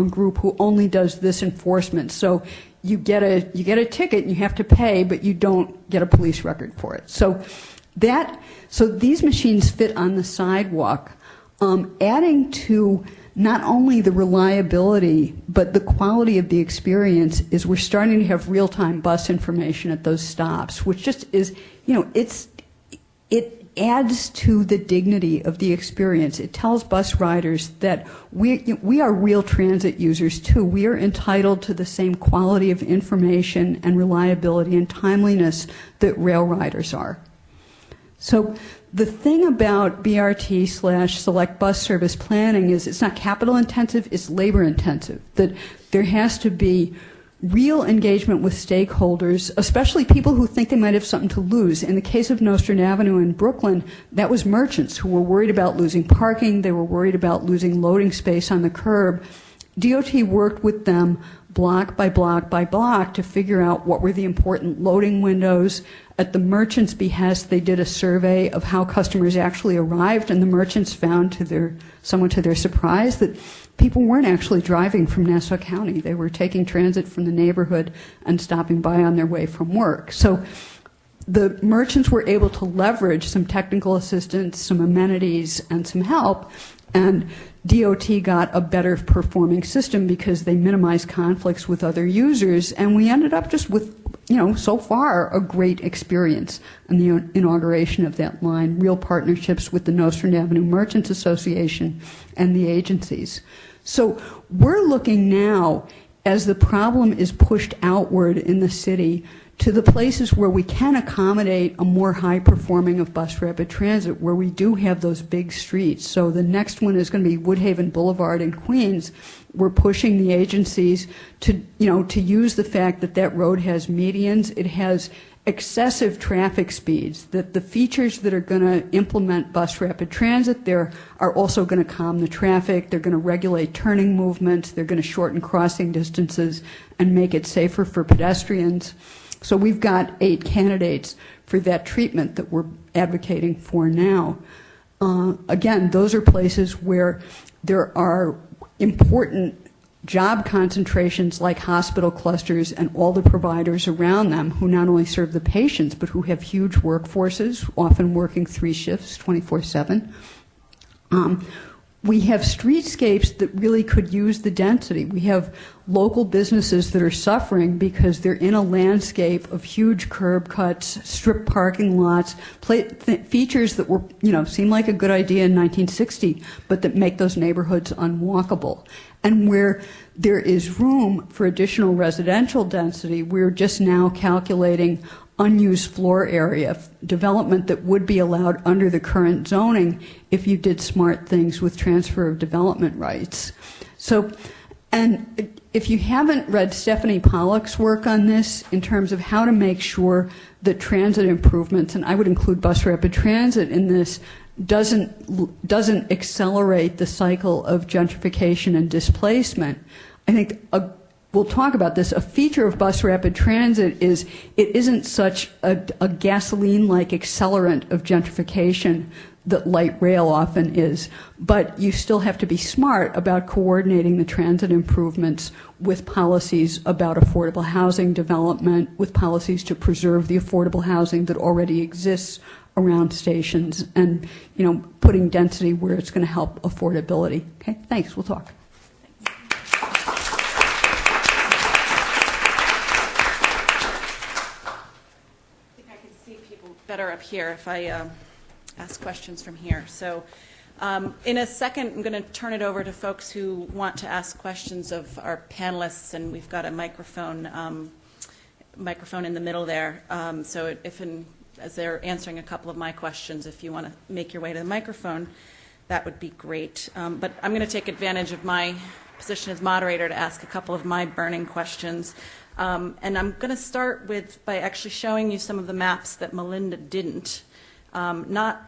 group who only does this enforcement. So you get a ticket and you have to pay, but you don't get a police record for it. So these machines fit on the sidewalk, adding to not only the reliability but the quality of the experience. Is we're starting to have real-time bus information at those stops, which just is, it adds to the dignity of the experience. It tells bus riders that we are real transit users too. We are entitled to the same quality of information and reliability and timeliness that rail riders are. So the thing about BRT/select bus service planning is it's not capital intensive, it's labor intensive. That there has to be real engagement with stakeholders, especially people who think they might have something to lose. In the case of Nostrand Avenue in Brooklyn, that was merchants who were worried about losing parking, they were worried about losing loading space on the curb. DOT worked with them block by block by block to figure out what were the important loading windows. At the merchants' behest, they did a survey of how customers actually arrived, and the merchants found, somewhat to their surprise, that people weren't actually driving from Nassau County. They were taking transit from the neighborhood and stopping by on their way from work. So the merchants were able to leverage some technical assistance, some amenities, and some help, and DOT got a better performing system because they minimized conflicts with other users, and we ended up just with so far, a great experience in the inauguration of that line, real partnerships with the Nostrand Avenue Merchants Association and the agencies. So we're looking now, as the problem is pushed outward in the city, to the places where we can accommodate a more high performing of bus rapid transit, where we do have those big streets. So the next one is going to be Woodhaven Boulevard in Queens. We're pushing the agencies to use the fact that that road has medians, it has excessive traffic speeds, that the features that are going to implement bus rapid transit there are also going to calm the traffic, they're going to regulate turning movements, they're going to shorten crossing distances and make it safer for pedestrians. So we've got 8 candidates for that treatment that we're advocating for now. Again, those are places where there are important job concentrations like hospital clusters and all the providers around them who not only serve the patients but who have huge workforces, often working 3 shifts, 24/7. We have streetscapes that really could use the density. We have local businesses that are suffering because they're in a landscape of huge curb cuts, strip parking lots, features that were, seem like a good idea in 1960, but that make those neighborhoods unwalkable. And where there is room for additional residential density, we're just now calculating unused floor area, development that would be allowed under the current zoning if you did smart things with transfer of development rights. So, and if you haven't read Stephanie Pollack's work on this in terms of how to make sure that transit improvements, and I would include bus rapid transit in this, doesn't accelerate the cycle of gentrification and displacement, I think we'll talk about this. A feature of bus rapid transit is it isn't such a gasoline-like accelerant of gentrification that light rail often is, but you still have to be smart about coordinating the transit improvements with policies about affordable housing development, with policies to preserve the affordable housing that already exists around stations, and putting density where it's going to help affordability. Okay, thanks. We'll talk. Better up here if I ask questions from here. So in a second, I'm going to turn it over to folks who want to ask questions of our panelists, and we've got a microphone in the middle there. So as they're answering a couple of my questions, if you want to make your way to the microphone, that would be great. But I'm going to take advantage of my position as moderator to ask a couple of my burning questions. And I'm going to start by actually showing you some of the maps that Melinda didn't, not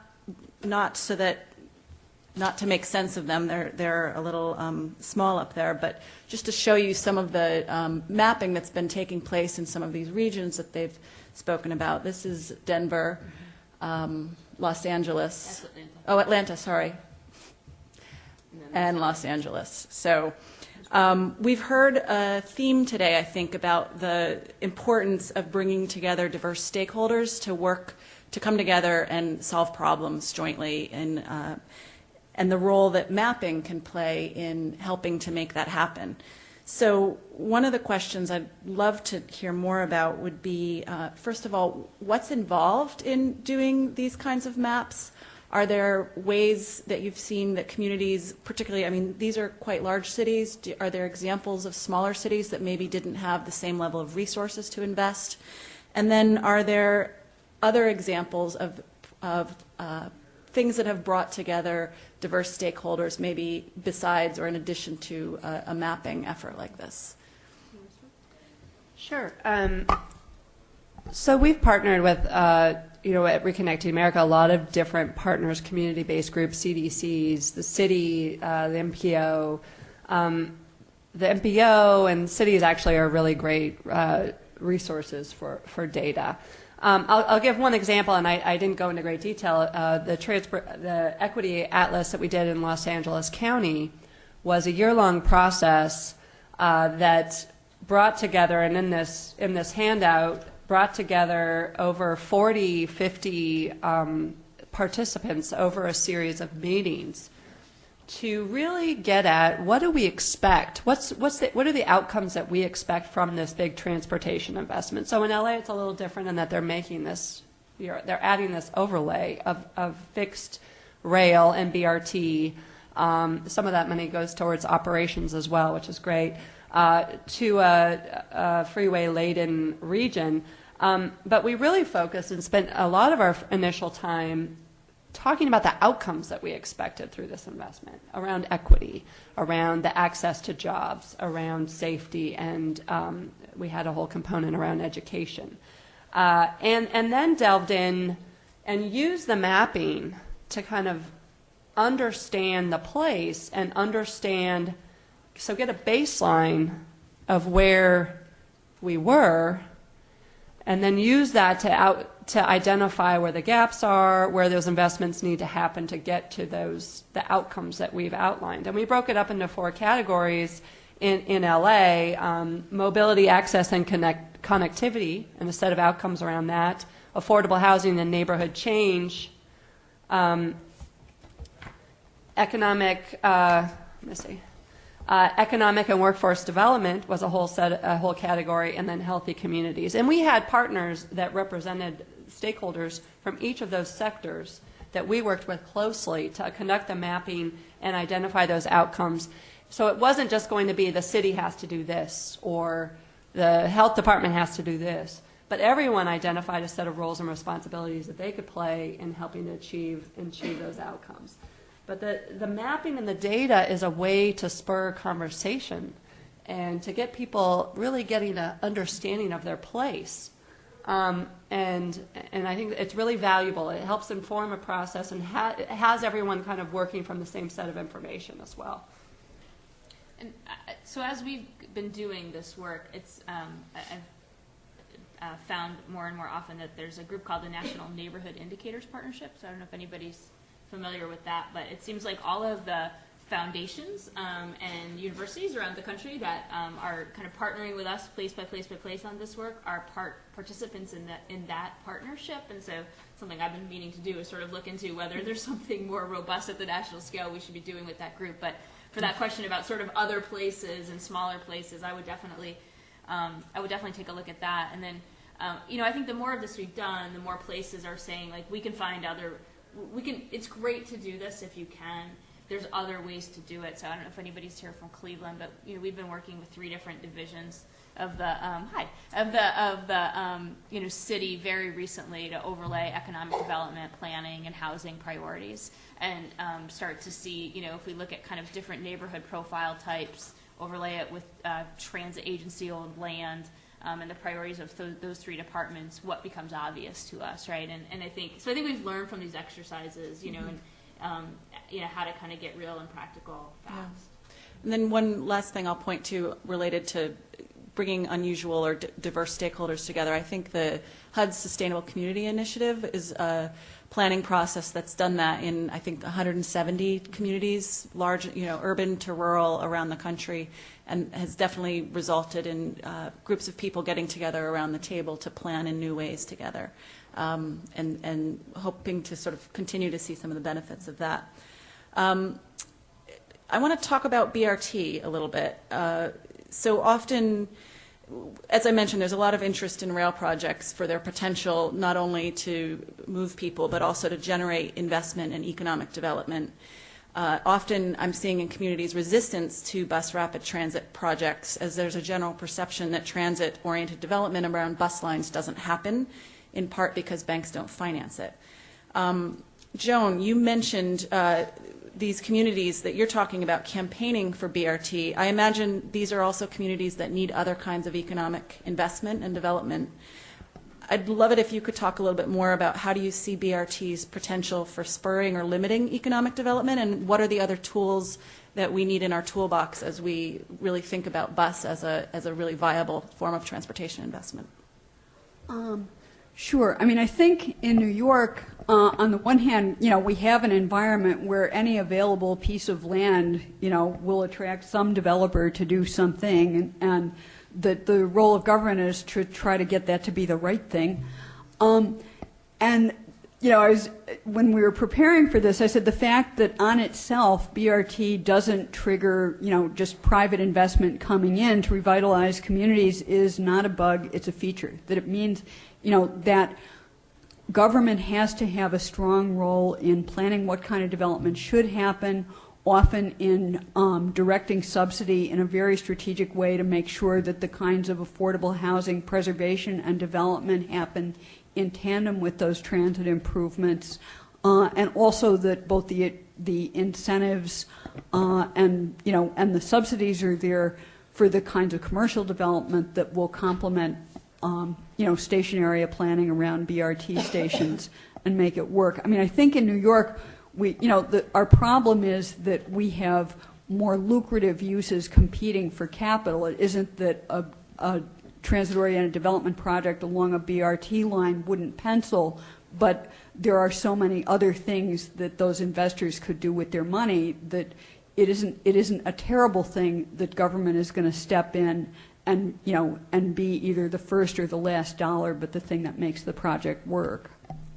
to make sense of them. They're a little small up there, but just to show you some of the mapping that's been taking place in some of these regions that they've spoken about. This is Denver, Los Angeles. Atlanta, sorry, and Los Angeles. So. We've heard a theme today, I think, about the importance of bringing together diverse stakeholders to come together and solve problems jointly, and the role that mapping can play in helping to make that happen. So one of the questions I'd love to hear more about would be, first of all, what's involved in doing these kinds of maps? Are there ways that you've seen that communities, particularly, these are quite large cities, are there examples of smaller cities that maybe didn't have the same level of resources to invest? And then are there other examples of things that have brought together diverse stakeholders, maybe besides or in addition to a mapping effort like this? Sure. So we've partnered with at Reconnecting America, a lot of different partners, community-based groups, CDCs, the city, the MPO. The MPO and cities actually are really great resources for data. I'll give one example, and I didn't go into great detail. The Equity Atlas that we did in Los Angeles County was a year-long process that brought together, and in this handout, brought together over 40, 50 participants over a series of meetings to really get at what do we expect? What are the outcomes that we expect from this big transportation investment? So in LA, it's a little different in that they're making this, they're adding this overlay of fixed rail and BRT. Some of that money goes towards operations as well, which is great, to a freeway-laden region. But we really focused and spent a lot of our initial time talking about the outcomes that we expected through this investment around equity, around the access to jobs, around safety, and we had a whole component around education. And then delved in and used the mapping to kind of understand the place and understand, so get a baseline of where we were, and then use that to identify where the gaps are, where those investments need to happen to get to the outcomes that we've outlined. And we broke it up into 4 categories in LA: mobility, access, and connectivity, and a set of outcomes around that; affordable housing and neighborhood change; economic and workforce development was a whole category, and then healthy communities. And we had partners that represented stakeholders from each of those sectors that we worked with closely to conduct the mapping and identify those outcomes. So it wasn't just going to be the city has to do this or the health department has to do this, but everyone identified a set of roles and responsibilities that they could play in helping to achieve those outcomes. But the mapping and the data is a way to spur conversation and to get people really getting an understanding of their place. And I think it's really valuable. It helps inform a process and it has everyone kind of working from the same set of information as well. And so as we've been doing this work, I've found more and more often that there's a group called the National Neighborhood Indicators Partnership. So I don't know if anybody's familiar with that, but it seems like all of the foundations and universities around the country that are kind of partnering with us place by place by place on this work are participants in that partnership. And so something I've been meaning to do is sort of look into whether there's something more robust at the national scale we should be doing with that group. But for that question about sort of other places and smaller places, I would definitely take a look at that. And then I think the more of this we've done, the more places are saying, like, it's great to do this if you can. There's other ways to do it. So I don't know if anybody's here from Cleveland, but we've been working with 3 different divisions of the city very recently to overlay economic development, planning, and housing priorities, and start to see, if we look at kind of different neighborhood profile types, overlay it with transit agency-owned land. And the priorities of those 3 departments, what becomes obvious to us, right? And I think we've learned from these exercises, and how to kind of get real and practical fast. Yeah. And then one last thing I'll point to related to bringing unusual or diverse stakeholders together. I think the HUD's Sustainable Community Initiative is a planning process that's done that in, I think, 170 communities, large, urban to rural around the country, and has definitely resulted in groups of people getting together around the table to plan in new ways together, and hoping to sort of continue to see some of the benefits of that. I want to talk about BRT a little bit. So often, as I mentioned, there's a lot of interest in rail projects for their potential not only to move people, but also to generate investment and economic development. Often I'm seeing in communities resistance to bus rapid transit projects, as there's a general perception that transit-oriented development around bus lines doesn't happen, in part because banks don't finance it. Joan, you mentioned these communities that you're talking about campaigning for BRT. I imagine these are also communities that need other kinds of economic investment and development. I'd love it if you could talk a little bit more about how do you see BRT's potential for spurring or limiting economic development, and what are the other tools that we need in our toolbox as we really think about bus as a really viable form of transportation investment? Sure. I mean, I think in New York, on the one hand, we have an environment where any available piece of land, will attract some developer to do something, and the role of government is to try to get that to be the right thing. And when we were preparing for this, I said the fact that on itself BRT doesn't trigger, just private investment coming in to revitalize communities is not a bug, it's a feature. That it means, that government has to have a strong role in planning what kind of development should happen, often in directing subsidy in a very strategic way to make sure that the kinds of affordable housing preservation and development happen in tandem with those transit improvements, and also that both the incentives and the subsidies are there for the kinds of commercial development that will complement station area planning around BRT stations and make it work. I mean, I think in New York, our problem is that we have more lucrative uses competing for capital. It isn't that a transit-oriented development project along a BRT line wouldn't pencil, but there are so many other things that those investors could do with their money that it isn't a terrible thing that government is going to step in and be either the first or the last dollar, but the thing that makes the project work.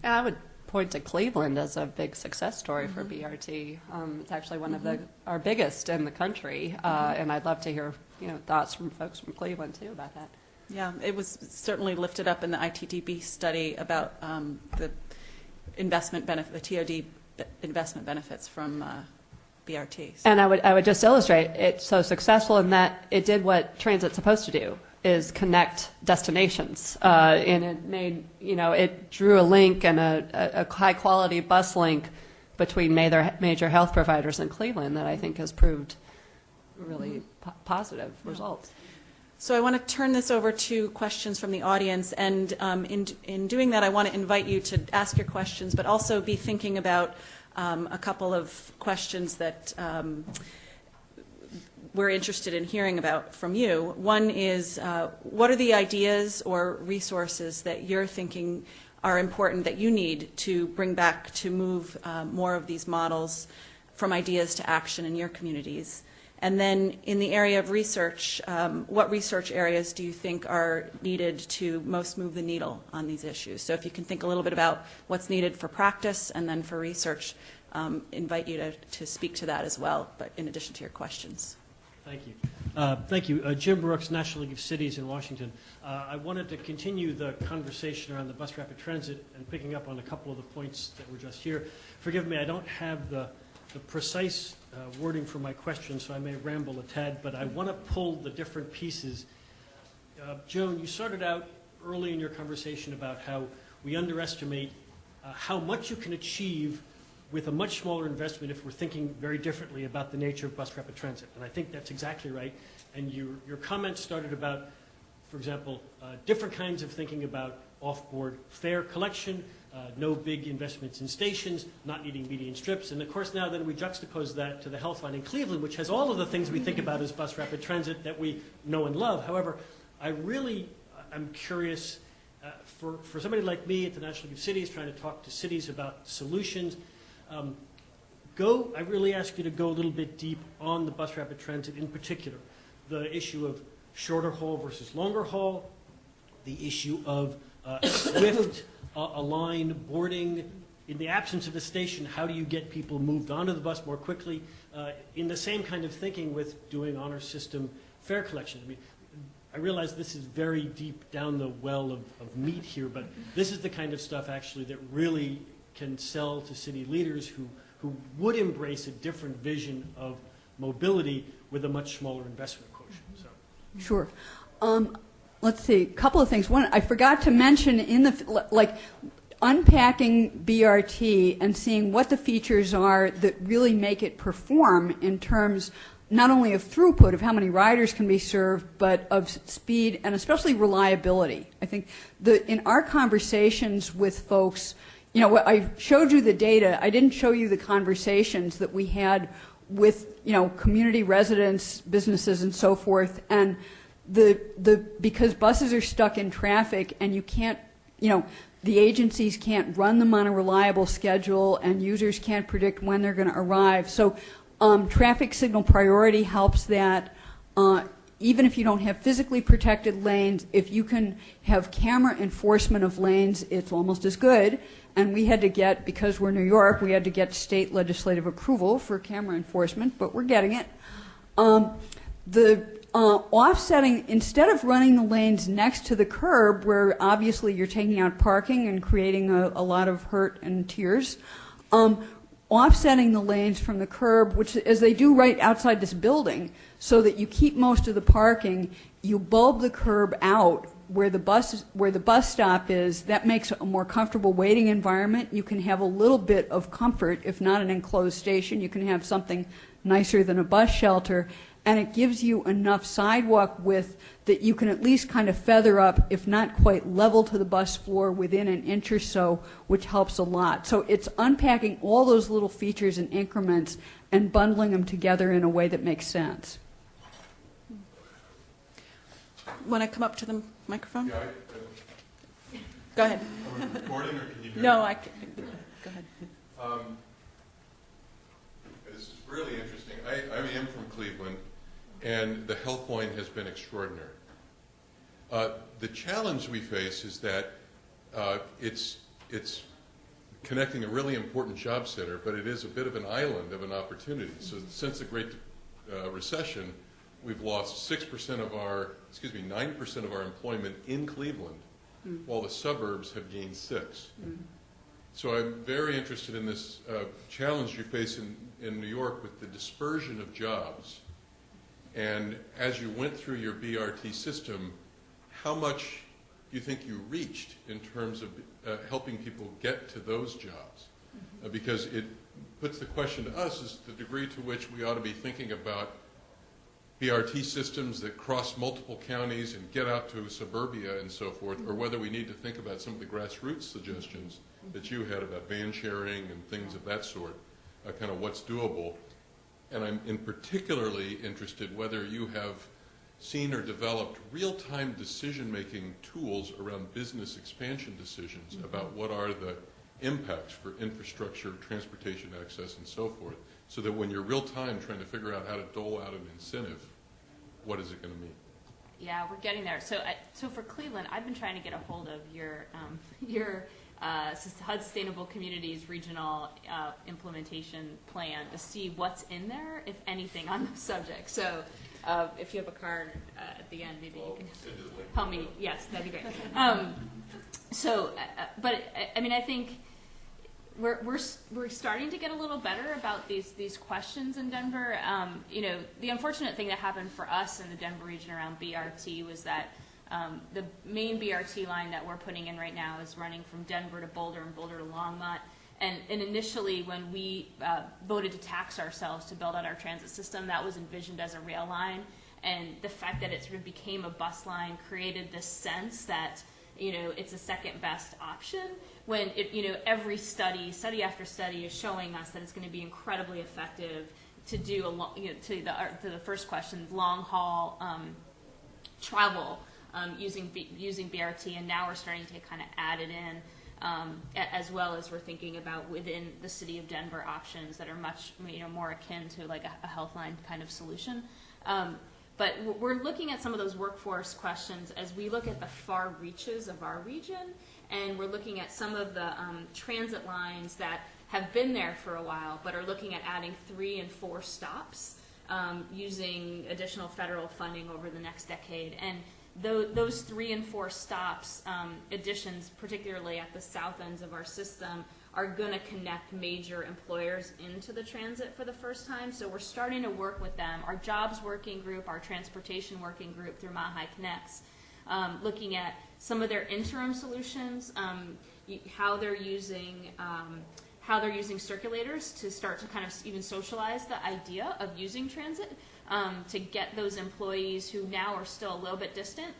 I would point to Cleveland as a big success story for BRT. It's actually one of our biggest in the country, and I'd love to hear thoughts from folks from Cleveland too about that. Yeah, it was certainly lifted up in the ITDB study about the investment benefit, the TOD investment benefits from BRTs. And I would just illustrate it's so successful in that it did what transit's supposed to do, is connect destinations, and it made it drew a link and a high quality bus link between major health providers in Cleveland that I think has proved really positive results. So I want to turn this over to questions from the audience, and in doing that, I want to invite you to ask your questions, but also be thinking about a couple of questions that we're interested in hearing about from you. One is, what are the ideas or resources that you're thinking are important that you need to bring back to move more of these models from ideas to action in your communities? And then in the area of research, what research areas do you think are needed to most move the needle on these issues? So if you can think a little bit about what's needed for practice and then for research, invite you to speak to that as well, but in addition to your questions. Thank you. Thank you. Jim Brooks, National League of Cities in Washington. I wanted to continue the conversation around the bus rapid transit and picking up on a couple of the points that were just here. Forgive me, I don't have the precise wording for my question, so I may ramble a tad, but I want to pull the different pieces. Joan, you started out early in your conversation about how we underestimate how much you can achieve with a much smaller investment if we're thinking very differently about the nature of bus rapid transit. And I think that's exactly right. And your comments started about, for example, different kinds of thinking about off-board fare collection, no big investments in stations, not needing median strips. And of course now then we juxtapose that to the Health Line in Cleveland, which has all of the things we think about as bus rapid transit that we know and love. However, I really am curious, for somebody like me at the National League of Cities trying to talk to cities about solutions, I really ask you to go a little bit deep on the bus rapid transit in particular. The issue of shorter haul versus longer haul, the issue of swift aligned boarding. In the absence of a station, how do you get people moved onto the bus more quickly? In the same kind of thinking with doing honor system fare collection. I mean, I realize this is very deep down the well of meat here, but this is the kind of stuff actually that really can sell to city leaders who would embrace a different vision of mobility with a much smaller investment quotient. So. Sure. Let's see, a couple of things. One, I forgot to mention in the, unpacking BRT and seeing what the features are that really make it perform in terms not only of throughput, of how many riders can be served, but of speed and especially reliability. I think in our conversations with folks, I showed you the data. I didn't show you the conversations that we had with, community residents, businesses, and so forth. And because buses are stuck in traffic and you can't, the agencies can't run them on a reliable schedule and users can't predict when they're going to arrive. So traffic signal priority helps that. even if you don't have physically protected lanes, if you can have camera enforcement of lanes, it's almost as good. And we had to get, because we're New York, we had to get state legislative approval for camera enforcement, but we're getting it. Offsetting, instead of running the lanes next to the curb, where obviously you're taking out parking and creating a lot of hurt and tears, offsetting the lanes from the curb, which as they do right outside this building, so that you keep most of the parking, you bulb the curb out where the bus stop is. That makes a more comfortable waiting environment. You can have a little bit of comfort, if not an enclosed station. You can have something nicer than a bus shelter, and it gives you enough sidewalk width that you can at least kind of feather up, if not quite level to the bus floor, within an inch or so, which helps a lot. So it's unpacking all those little features and increments and bundling them together in a way that makes sense. Want to come up to the microphone? Yeah, Go ahead. am I recording, or can you hear No, me? I can. Go ahead. This is really interesting. I am from Cleveland, and the health line has been extraordinary. The challenge we face is that it's connecting a really important job center, but it is a bit of an island of an opportunity. So since the Great Recession, we've lost 9% of our employment in Cleveland, while the suburbs have gained 6. So I'm very interested in this challenge you face in New York with the dispersion of jobs. And as you went through your BRT system, how much do you think you reached in terms of helping people get to those jobs? Because it puts the question to us is the degree to which we ought to be thinking about BRT systems that cross multiple counties and get out to suburbia and so forth, or whether we need to think about some of the grassroots suggestions that you had about van sharing and things of that sort, kind of what's doable. And I'm particularly interested whether you have seen or developed real-time decision-making tools around business expansion decisions about what are the impacts for infrastructure, transportation access, and so forth, so that when you're real-time trying to figure out how to dole out an incentive, what is it going to mean? Yeah, we're getting there. So for Cleveland, I've been trying to get a hold of your Sustainable Communities Regional Implementation Plan to see what's in there, if anything, on the subject. So if you have a card at the end, maybe you can help me. Yes, that'd be great. But I mean, I think we're starting to get a little better about these questions in Denver. You know, the unfortunate thing that happened for us in the Denver region around BRT was that the main BRT line that we're putting in right now is running from Denver to Boulder and Boulder to Longmont. And initially, when we voted to tax ourselves to build out our transit system, that was envisioned as a rail line. And the fact that it sort of became a bus line created this sense that, you know, it's a second best option, when it, you know, every study after study is showing us that it's going to be incredibly effective to do to the first question, long haul travel using BRT, and now we're starting to kind of add it in, as well as we're thinking about within the city of Denver options that are much, you know, more akin to like a health line kind of solution. But we're looking at some of those workforce questions as we look at the far reaches of our region, and we're looking at some of the transit lines that have been there for a while, but are looking at adding 3 and 4 stops using additional federal funding over the next decade. And those 3 and 4 stops additions, particularly at the south ends of our system, are going to connect major employers into the transit for the first time. So we're starting to work with them, our jobs working group, our transportation working group through Mile Connects, looking at some of their interim solutions, how they're using circulators to start to kind of even socialize the idea of using transit, to get those employees who now are still a little bit distant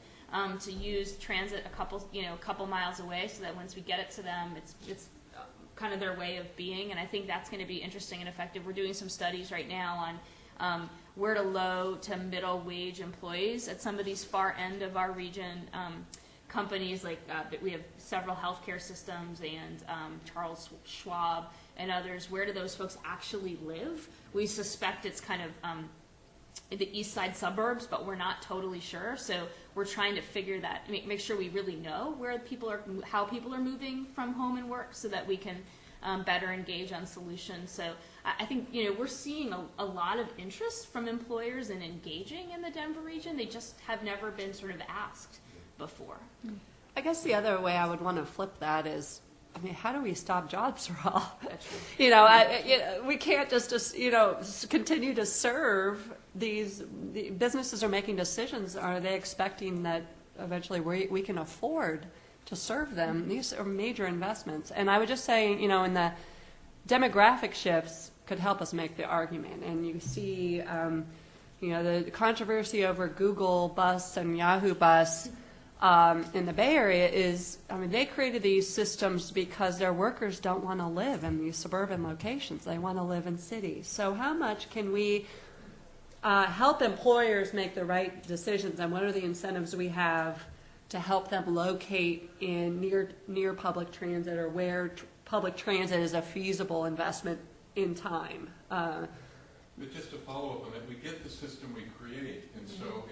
to use transit a couple miles away, so that once we get it to them, it's kind of their way of being. And I think that's going to be interesting and effective. We're doing some studies right now on where to low to middle wage employees at some of these far end of our region companies, like we have several healthcare systems and Charles Schwab and others. Where do those folks actually live? We suspect it's kind of the east side suburbs, but we're not totally sure. So we're trying to figure that, make sure we really know where people are, how people are moving from home and work, so that we can better engage on solutions. So I think, we're seeing a lot of interest from employers in engaging in the Denver region. They just have never been sort of asked before. I guess the other way I would want to flip that is, how do we stop jobs for all? We can't just continue to serve the businesses are making decisions. Are they expecting that eventually we can afford to serve them? These are major investments. And I would just say, in the demographic shifts could help us make the argument. And you see, the controversy over Google Bus and Yahoo Bus in the Bay Area is, they created these systems because their workers don't want to live in these suburban locations. They want to live in cities. So how much can we help employers make the right decisions, and what are the incentives we have to help them locate in near public transit, or where public transit is a feasible investment in time? But just to follow up on that, we get the system we create, and so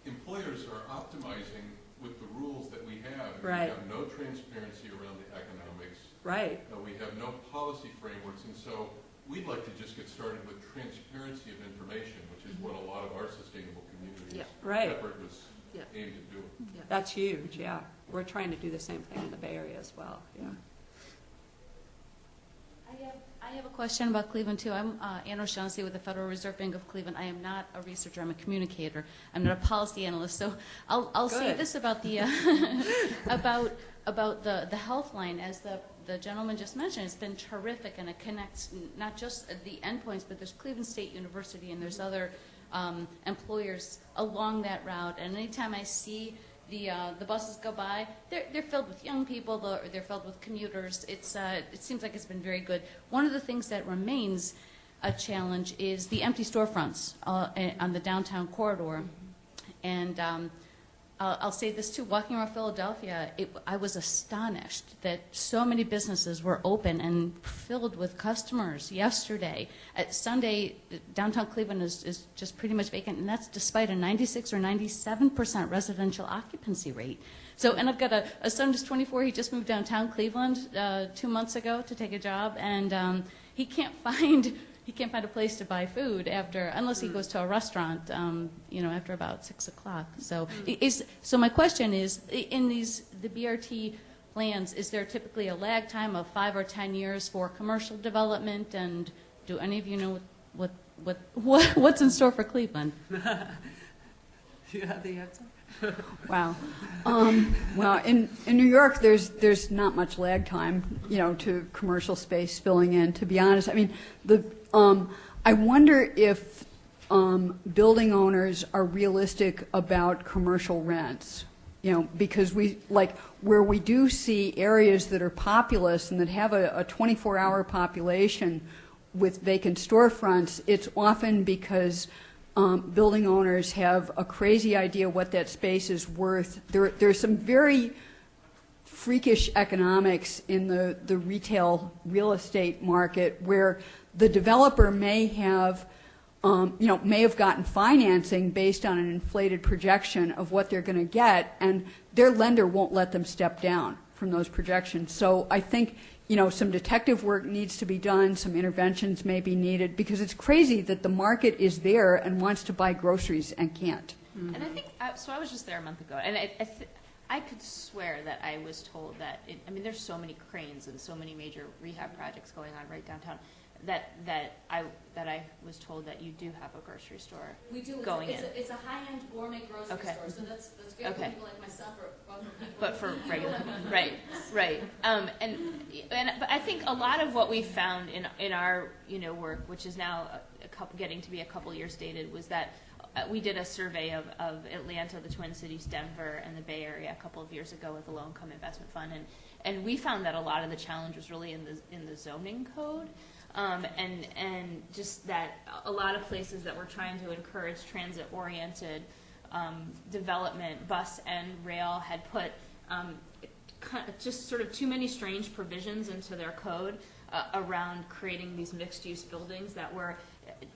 employers are optimizing with the rules that we have. Right. We have no transparency around the economics. Right. We have no policy frameworks, and so we'd like to just get started with transparency of information, which is what a lot of our sustainable communities effort was aimed at doing. Yeah. That's huge, yeah. We're trying to do the same thing in the Bay Area as well, yeah. I have a question about Cleveland, too. I'm Ann O'Shaughnessy with the Federal Reserve Bank of Cleveland. I am not a researcher. I'm a communicator. I'm not a policy analyst. So I'll say this about the about the health line. As the gentleman just mentioned, it's been terrific, and it connects not just the endpoints, but there's Cleveland State University, and there's other employers along that route. And anytime I see the buses go by, they're filled with young people, they're filled with commuters. It seems like it's been very good. One of the things that remains a challenge is the empty storefronts on the downtown corridor. And I'll say this too, walking around Philadelphia, I was astonished that so many businesses were open and filled with customers yesterday. At Sunday, downtown Cleveland is just pretty much vacant, and that's despite a 96 or 97% residential occupancy rate. So, and I've got a son who's 24, he just moved downtown Cleveland 2 months ago to take a job, and he can't find a place to buy food unless he goes to a restaurant, after about 6 o'clock. So, so my question is, in the BRT plans, is there typically a lag time of 5 or 10 years for commercial development? And do any of you know what's in store for Cleveland? Do you have the answer? Wow. Well, in New York, there's not much lag time, to commercial space filling in. To be honest, I wonder if building owners are realistic about commercial rents. Because where we do see areas that are populous and that have a 24-hour population with vacant storefronts, it's often because building owners have a crazy idea what that space is worth. There's some very freakish economics in the retail real estate market where the developer may have gotten financing based on an inflated projection of what they're going to get, and their lender won't let them step down from those projections. So I think some detective work needs to be done, some interventions may be needed, because it's crazy that the market is there and wants to buy groceries and can't. Mm-hmm. And I think, so I was just there a month ago, and I could swear that I was told that, there's so many cranes and so many major rehab projects going on right downtown, that I was told that you do have a grocery store. We do. Going in. It's a high-end gourmet grocery store, so that's great for people like myself, but for regular, right. But I think a lot of what we found in our work, which is now getting to be a couple years dated, was that we did a survey of Atlanta, the Twin Cities, Denver, and the Bay Area a couple of years ago with the Low Income Investment Fund, and we found that a lot of the challenge was really in the zoning code. And just that a lot of places that were trying to encourage transit-oriented development, bus and rail, had put just sort of too many strange provisions into their code around creating these mixed-use buildings that were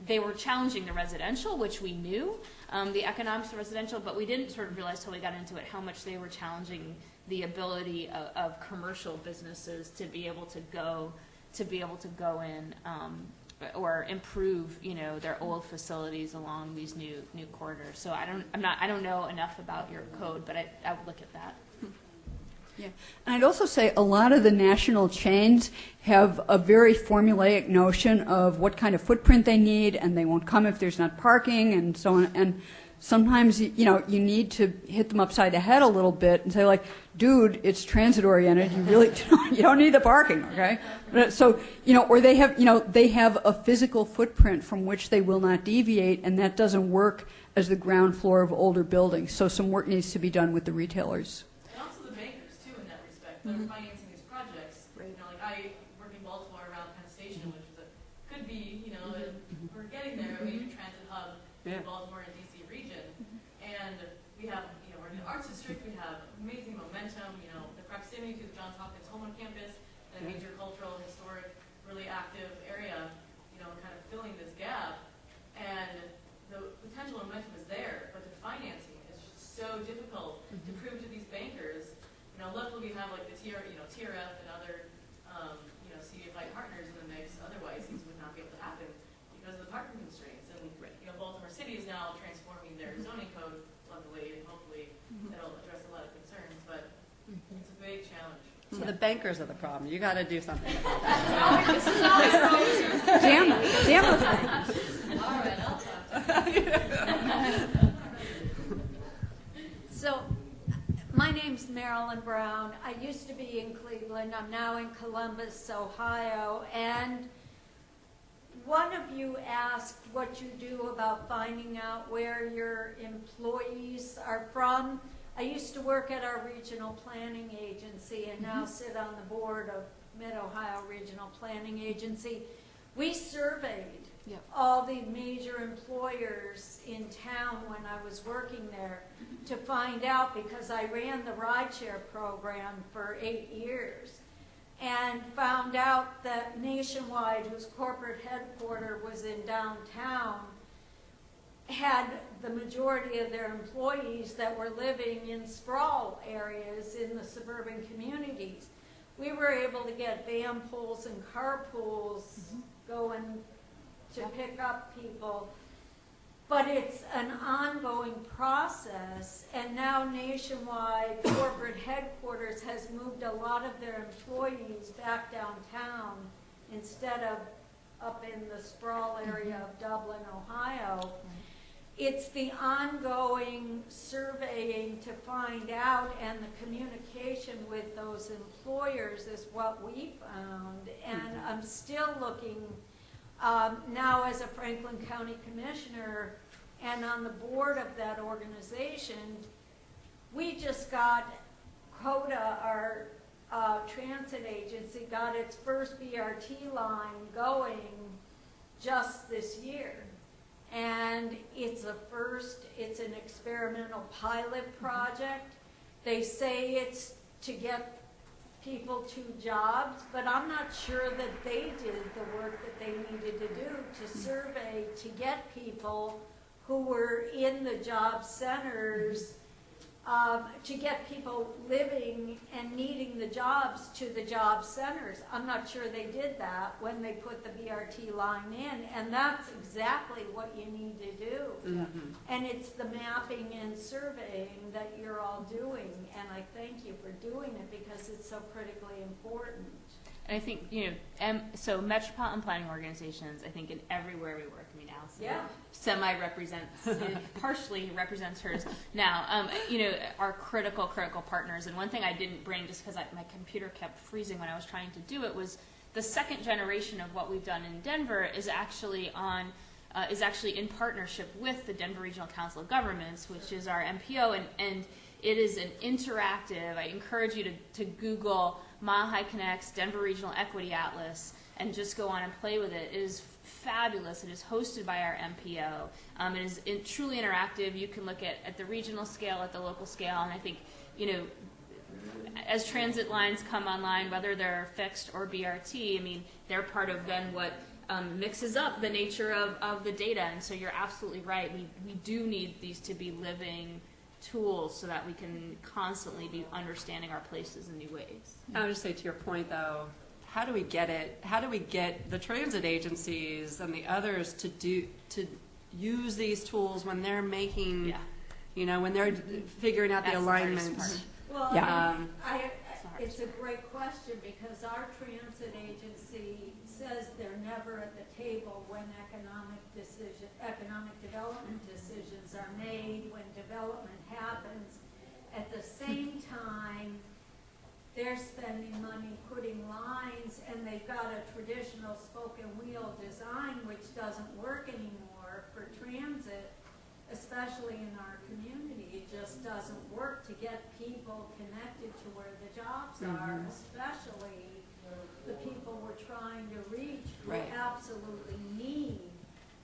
they were challenging the residential, which we knew, the economics of residential, but we didn't sort of realize till we got into it how much they were challenging the ability of commercial businesses to be able to go in or improve, their old facilities along these new corridors. So I don't know enough about your code, but I would look at that. Yeah, and I'd also say a lot of the national chains have a very formulaic notion of what kind of footprint they need, and they won't come if there's not parking, and so on. And sometimes, you need to hit them upside the head a little bit and say, like, dude, it's transit oriented. You really you don't need the parking, okay? So, or they have a physical footprint from which they will not deviate, and that doesn't work as the ground floor of older buildings. So some work needs to be done with the retailers. They're financing these projects. Right. Like I work in Baltimore around Penn Station, which is could be, we're getting there, a major transit hub in Baltimore and DC region. And we have, we're in the arts district, we have amazing momentum, the proximity to the Johns Hopkins Home campus, and a major cultural, historic, really active area, kind of filling this gap. And the potential momentum is there, but the financing is just so difficult to prove to these bankers. Luckily we have like the TRF and other, CFI partners in the mix. Otherwise, these would not be able to happen because of the parking constraints. And Baltimore City is now transforming their zoning code, luckily, and hopefully that'll address a lot of concerns. But it's a big challenge. So the bankers are the problem. You got to do something about that. This is always Damn the thing. all right, I'll talk to you. So, my name's Marilyn Brown. I used to be in Cleveland. I'm now in Columbus, Ohio. And one of you asked what you do about finding out where your employees are from. I used to work at our regional planning agency and now sit on the board of Mid-Ohio Regional Planning Agency. We surveyed all the major employers in town when I was working there to find out, because I ran the rideshare program for 8 years, and found out that Nationwide, whose corporate headquarters was in downtown, had the majority of their employees that were living in sprawl areas in the suburban communities. We were able to get van pools and carpools going to pick up people, but it's an ongoing process, and now Nationwide corporate headquarters has moved a lot of their employees back downtown instead of up in the sprawl area of Dublin, Ohio. It's the ongoing surveying to find out, and the communication with those employers is what we found, and I'm still looking now as a Franklin County Commissioner and on the board of that organization. We just got CODA, our transit agency, got its first BRT line going just this year. And it's an experimental pilot project. They say it's to get people to jobs, but I'm not sure that they did the work that they needed to do to survey to get people who were in the job centers, to get people living and needing the jobs to the job centers. I'm not sure they did that when they put the BRT line in, and that's exactly what you need to do. And it's the mapping and surveying that you're all doing, and I thank you for doing it because it's so critically important. And I think, so metropolitan planning organizations, I think in everywhere we work, I mean, Allison semi-represents, partially represents hers now, are critical partners. And one thing I didn't bring, just because my computer kept freezing when I was trying to do it, was the second generation of what we've done in Denver is actually in partnership with the Denver Regional Council of Governments, which is our MPO, and it is an interactive. I encourage you to Google Mile High Connects Denver Regional Equity Atlas and just go on and play with it. It is fabulous. It is hosted by our MPO. It is truly interactive. You can look at the regional scale, at the local scale, and I think, as transit lines come online, whether they're fixed or BRT, I mean, they're part of then what mixes up the nature of the data. And so you're absolutely right. We do need these to be living tools so that we can constantly be understanding our places in new ways. I would just say to your point, though, how do we get the transit agencies and the others to use these tools when they're making, when they're figuring out the alignment? Well, Yeah. It's a great question because our transit agency says they're never at the table when economic development decisions are made, when development happens. At the same time, they're spending money putting lines, and they've got a traditional spoken wheel design which doesn't work anymore for transit, especially in our community. It just doesn't work to get people connected to where the jobs are, especially the people we're trying to reach who absolutely need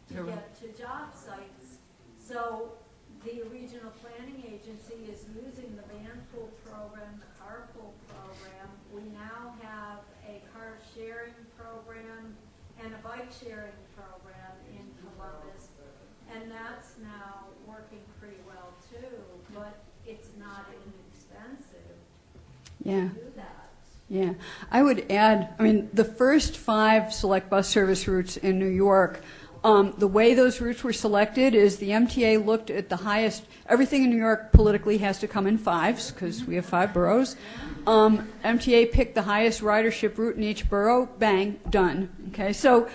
to get to job sites. So the regional planning agency is using the van pool program, the carpool program. We now have a car sharing program and a bike sharing program in Columbus. And that's now working pretty well too, but it's not inexpensive to do that. Yeah. I would add, the first 5 select bus service routes in New York, the way those routes were selected is the MTA looked at the highest, everything in New York politically has to come in 5s because we have 5 boroughs. MTA picked the highest ridership route in each borough, bang, done. Okay, so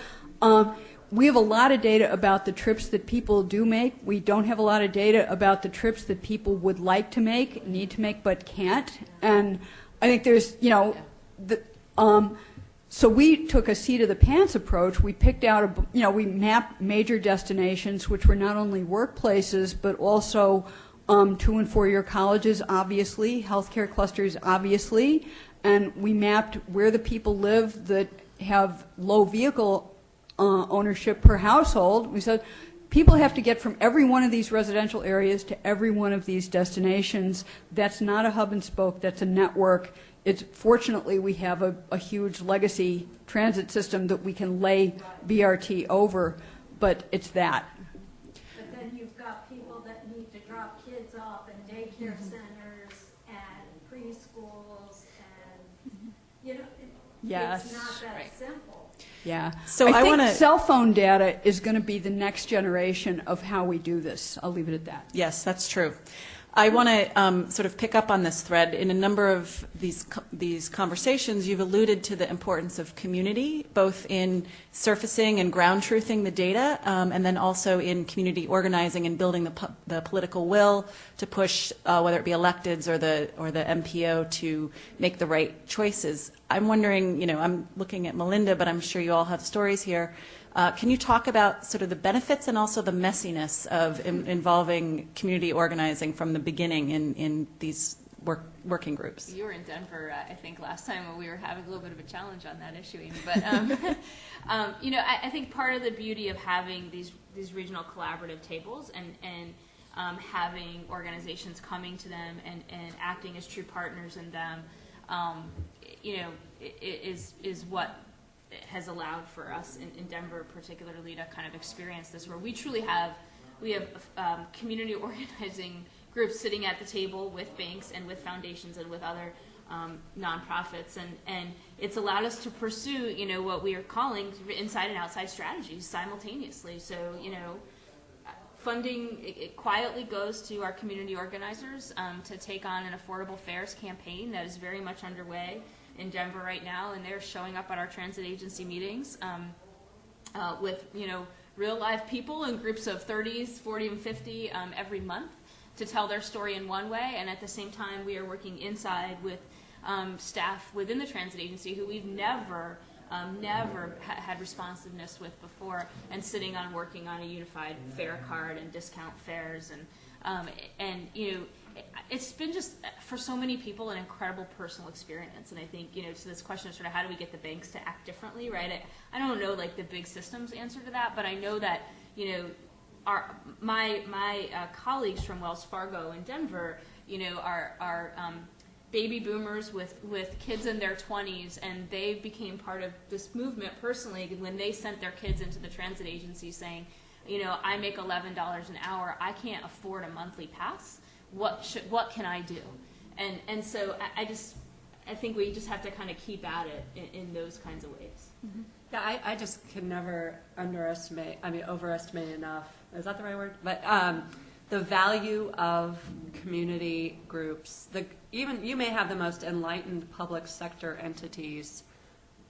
we have a lot of data about the trips that people do make. We don't have a lot of data about the trips that people would like to make, need to make, but can't. And I think there's, so we took a seat of the pants approach. We picked out, we mapped major destinations, which were not only workplaces, but also 2- and 4-year colleges, obviously, healthcare clusters, obviously. And we mapped where the people live that have low vehicle ownership per household. We said people have to get from every one of these residential areas to every one of these destinations. That's not a hub and spoke, that's a network. Fortunately, we have a huge legacy transit system that we can lay BRT over, but it's that. But then you've got people that need to drop kids off in daycare centers and preschools, and it's not that simple. Yeah. So I think want to cell phone data is going to be the next generation of how we do this. I'll leave it at that. Yes, that's true. I want to sort of pick up on this thread. In a number of these conversations, you've alluded to the importance of community, both in surfacing and ground truthing the data, and then also in community organizing and building the political will to push, whether it be electeds or the MPO, to make the right choices. I'm wondering, I'm looking at Melinda, but I'm sure you all have stories here. Can you talk about sort of the benefits and also the messiness of involving community organizing from the beginning in these working groups? You were in Denver, I think, last time when we were having a little bit of a challenge on that issue, Amy. But I think part of the beauty of having these regional collaborative tables and having organizations coming to them and acting as true partners in them, is what has allowed for us in Denver particularly to kind of experience this, where we truly have community organizing groups sitting at the table with banks and with foundations and with other nonprofits, and it's allowed us to pursue what we are calling inside and outside strategies simultaneously. So funding it quietly goes to our community organizers to take on an affordable fares campaign that is very much underway in Denver right now, and they're showing up at our transit agency meetings with real live people in groups of 30s, 40, and 50 every month to tell their story in one way, and at the same time we are working inside with staff within the transit agency who we've never had responsiveness with before, and sitting on working on a unified fare card and discount fares, and it's been just for so many people an incredible personal experience. And I think to this question of sort of how do we get the banks to act differently, right? I don't know like the big systems answer to that, but I know that my colleagues from Wells Fargo in Denver are baby boomers with kids in their 20s, and they became part of this movement personally when they sent their kids into the transit agency saying, you know, I make $11 an hour, I can't afford a monthly pass. What can I do? And so I think we just have to kind of keep at it in those kinds of ways. Mm-hmm. Yeah, I just can never overestimate enough. Is that the right word? But the value of community groups. Even you may have the most enlightened public sector entities,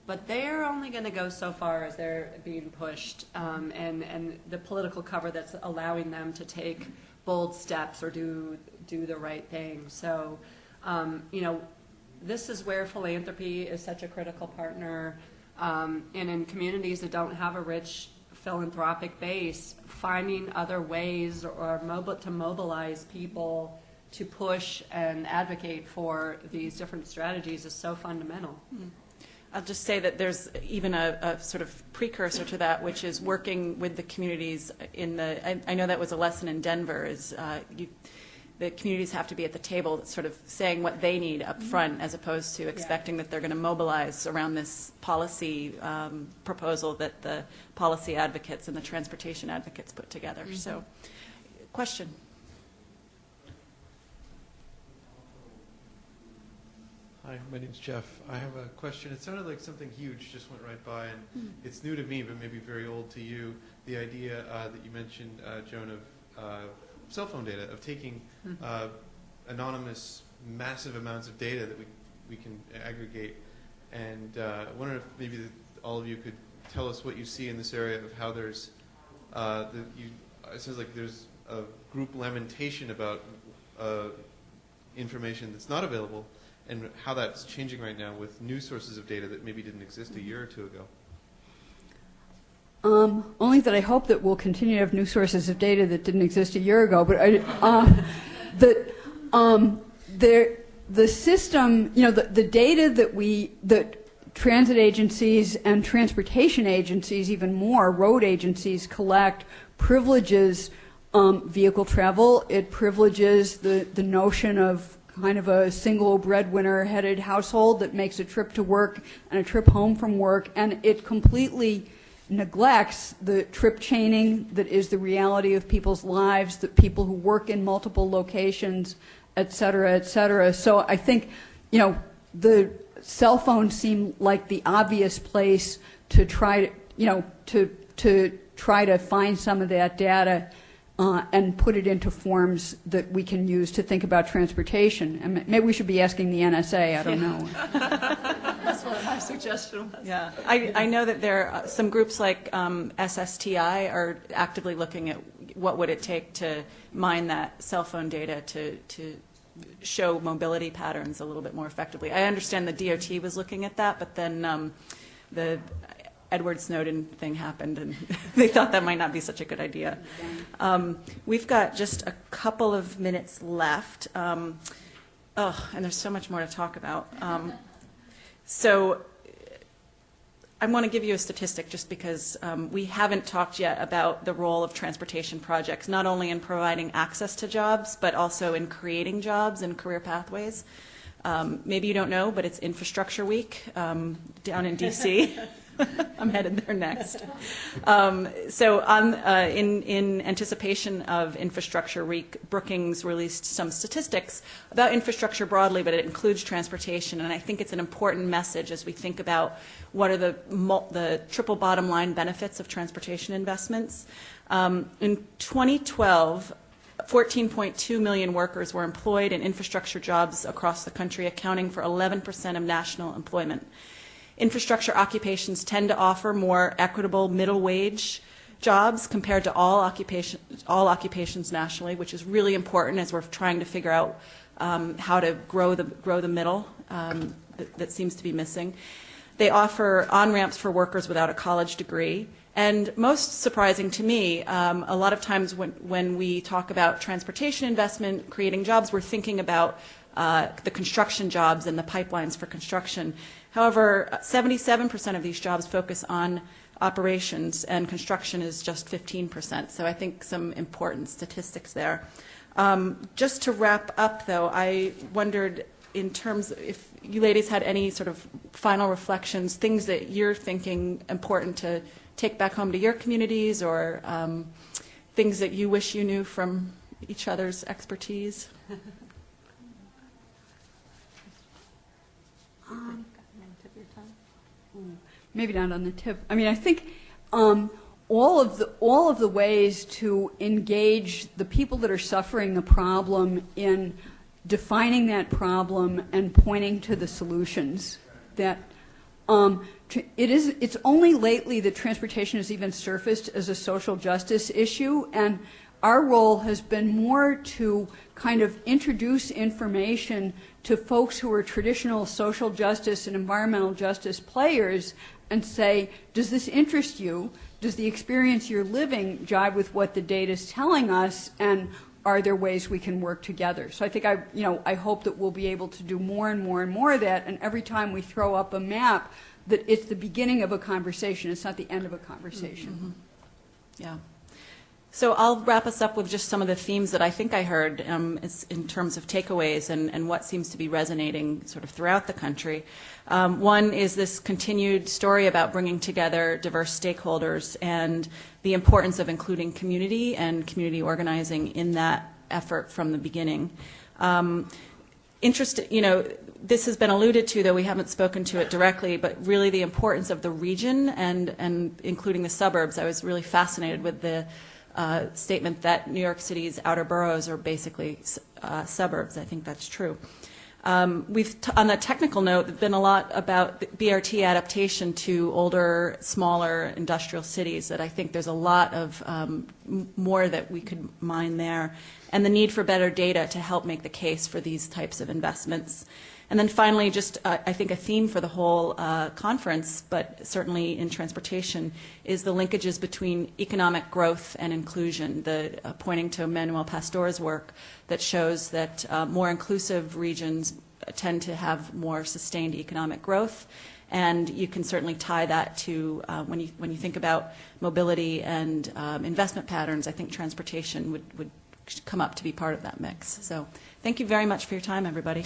but they're only going to go so far as they're being pushed, and the political cover that's allowing them to take bold steps or do the right thing. So, you know, this is where philanthropy is such a critical partner, and in communities that don't have a rich philanthropic base, finding other ways or to mobilize people to push and advocate for these different strategies is so fundamental. I'll just say that there's even a sort of precursor to that, which is working with the communities I know that was a lesson in Denver, is the communities have to be at the table sort of saying what they need up front, as opposed to expecting that they're going to mobilize around this policy proposal that the policy advocates and the transportation advocates put together. So, question? Hi, my name's Jeff. I have a question. It sounded like something huge just went right by, and it's new to me, but maybe very old to you. The idea that you mentioned, Joan, of cell phone data, of taking anonymous, massive amounts of data that we can aggregate. And I wonder if maybe all of you could tell us what you see in this area of how there's, it sounds like there's a group lamentation about information that's not available, and how that's changing right now with new sources of data that maybe didn't exist a year or two ago. Only that I hope that we'll continue to have new sources of data that didn't exist a year ago. But the system, you know, the data that transit agencies and transportation agencies, even more road agencies, collect privileges vehicle travel. It privileges the notion of kind of a single breadwinner-headed household that makes a trip to work and a trip home from work, and it completely neglects the trip chaining that is the reality of people's lives, the people who work in multiple locations, et cetera, et cetera. So I think, you know, the cell phones seem like the obvious place to try to, you know, to try to find some of that data and put it into forms that we can use to think about transportation. And maybe we should be asking the NSA, I don't know. That's what my suggestion was. Yeah, I know that there are some groups like SSTI are actively looking at what would it take to mine that cell phone data to show mobility patterns a little bit more effectively. I understand the DOT was looking at that, but then the Edward Snowden thing happened, and they thought that might not be such a good idea. We've got just a couple of minutes left. And there's so much more to talk about. So I want to give you a statistic just because we haven't talked yet about the role of transportation projects, not only in providing access to jobs, but also in creating jobs and career pathways. Maybe you don't know, but it's Infrastructure Week down in D.C. I'm headed there next. So in anticipation of Infrastructure Week, Brookings released some statistics about infrastructure broadly, but it includes transportation, and I think it's an important message as we think about what are the triple bottom line benefits of transportation investments. In 2012, 14.2 million workers were employed in infrastructure jobs across the country, accounting for 11% of national employment. Infrastructure occupations tend to offer more equitable middle wage jobs compared to all occupations nationally, which is really important as we're trying to figure out how to grow the middle that seems to be missing. They offer on-ramps for workers without a college degree. And most surprising to me, a lot of times when we talk about transportation investment, creating jobs, we're thinking about the construction jobs and the pipelines for construction. However, 77% of these jobs focus on operations, and construction is just 15%. So I think some important statistics there. Just to wrap up, though, I wondered in terms, if you ladies had any sort of final reflections, things that you're thinking important to take back home to your communities, or things that you wish you knew from each other's expertise. Maybe not on the tip. I mean, I think all of the ways to engage the people that are suffering the problem in defining that problem and pointing to the solutions. That it's only lately that transportation has even surfaced as a social justice issue, and our role has been more to kind of introduce information to folks who are traditional social justice and environmental justice players and say, does this interest you? Does the experience you're living jive with what the data is telling us? And are there ways we can work together? So I think I hope that we'll be able to do more and more and more of that. And every time we throw up a map, that it's the beginning of a conversation. It's not the end of a conversation. Mm-hmm. Yeah. So I'll wrap us up with just some of the themes that I think I heard in terms of takeaways and what seems to be resonating sort of throughout the country. One is this continued story about bringing together diverse stakeholders and the importance of including community and community organizing in that effort from the beginning. This has been alluded to, though we haven't spoken to it directly, but really the importance of the region and including the suburbs. I was really fascinated with the statement that New York City's outer boroughs are basically suburbs. I think that's true. On the technical note, there's been a lot about BRT adaptation to older, smaller industrial cities that I think there's a lot of more that we could mine there, and the need for better data to help make the case for these types of investments. And then finally, just I think a theme for the whole conference, but certainly in transportation, is the linkages between economic growth and inclusion, pointing to Manuel Pastor's work that shows that more inclusive regions tend to have more sustained economic growth. And you can certainly tie that to, when you think about mobility and investment patterns, I think transportation would come up to be part of that mix. So thank you very much for your time, everybody.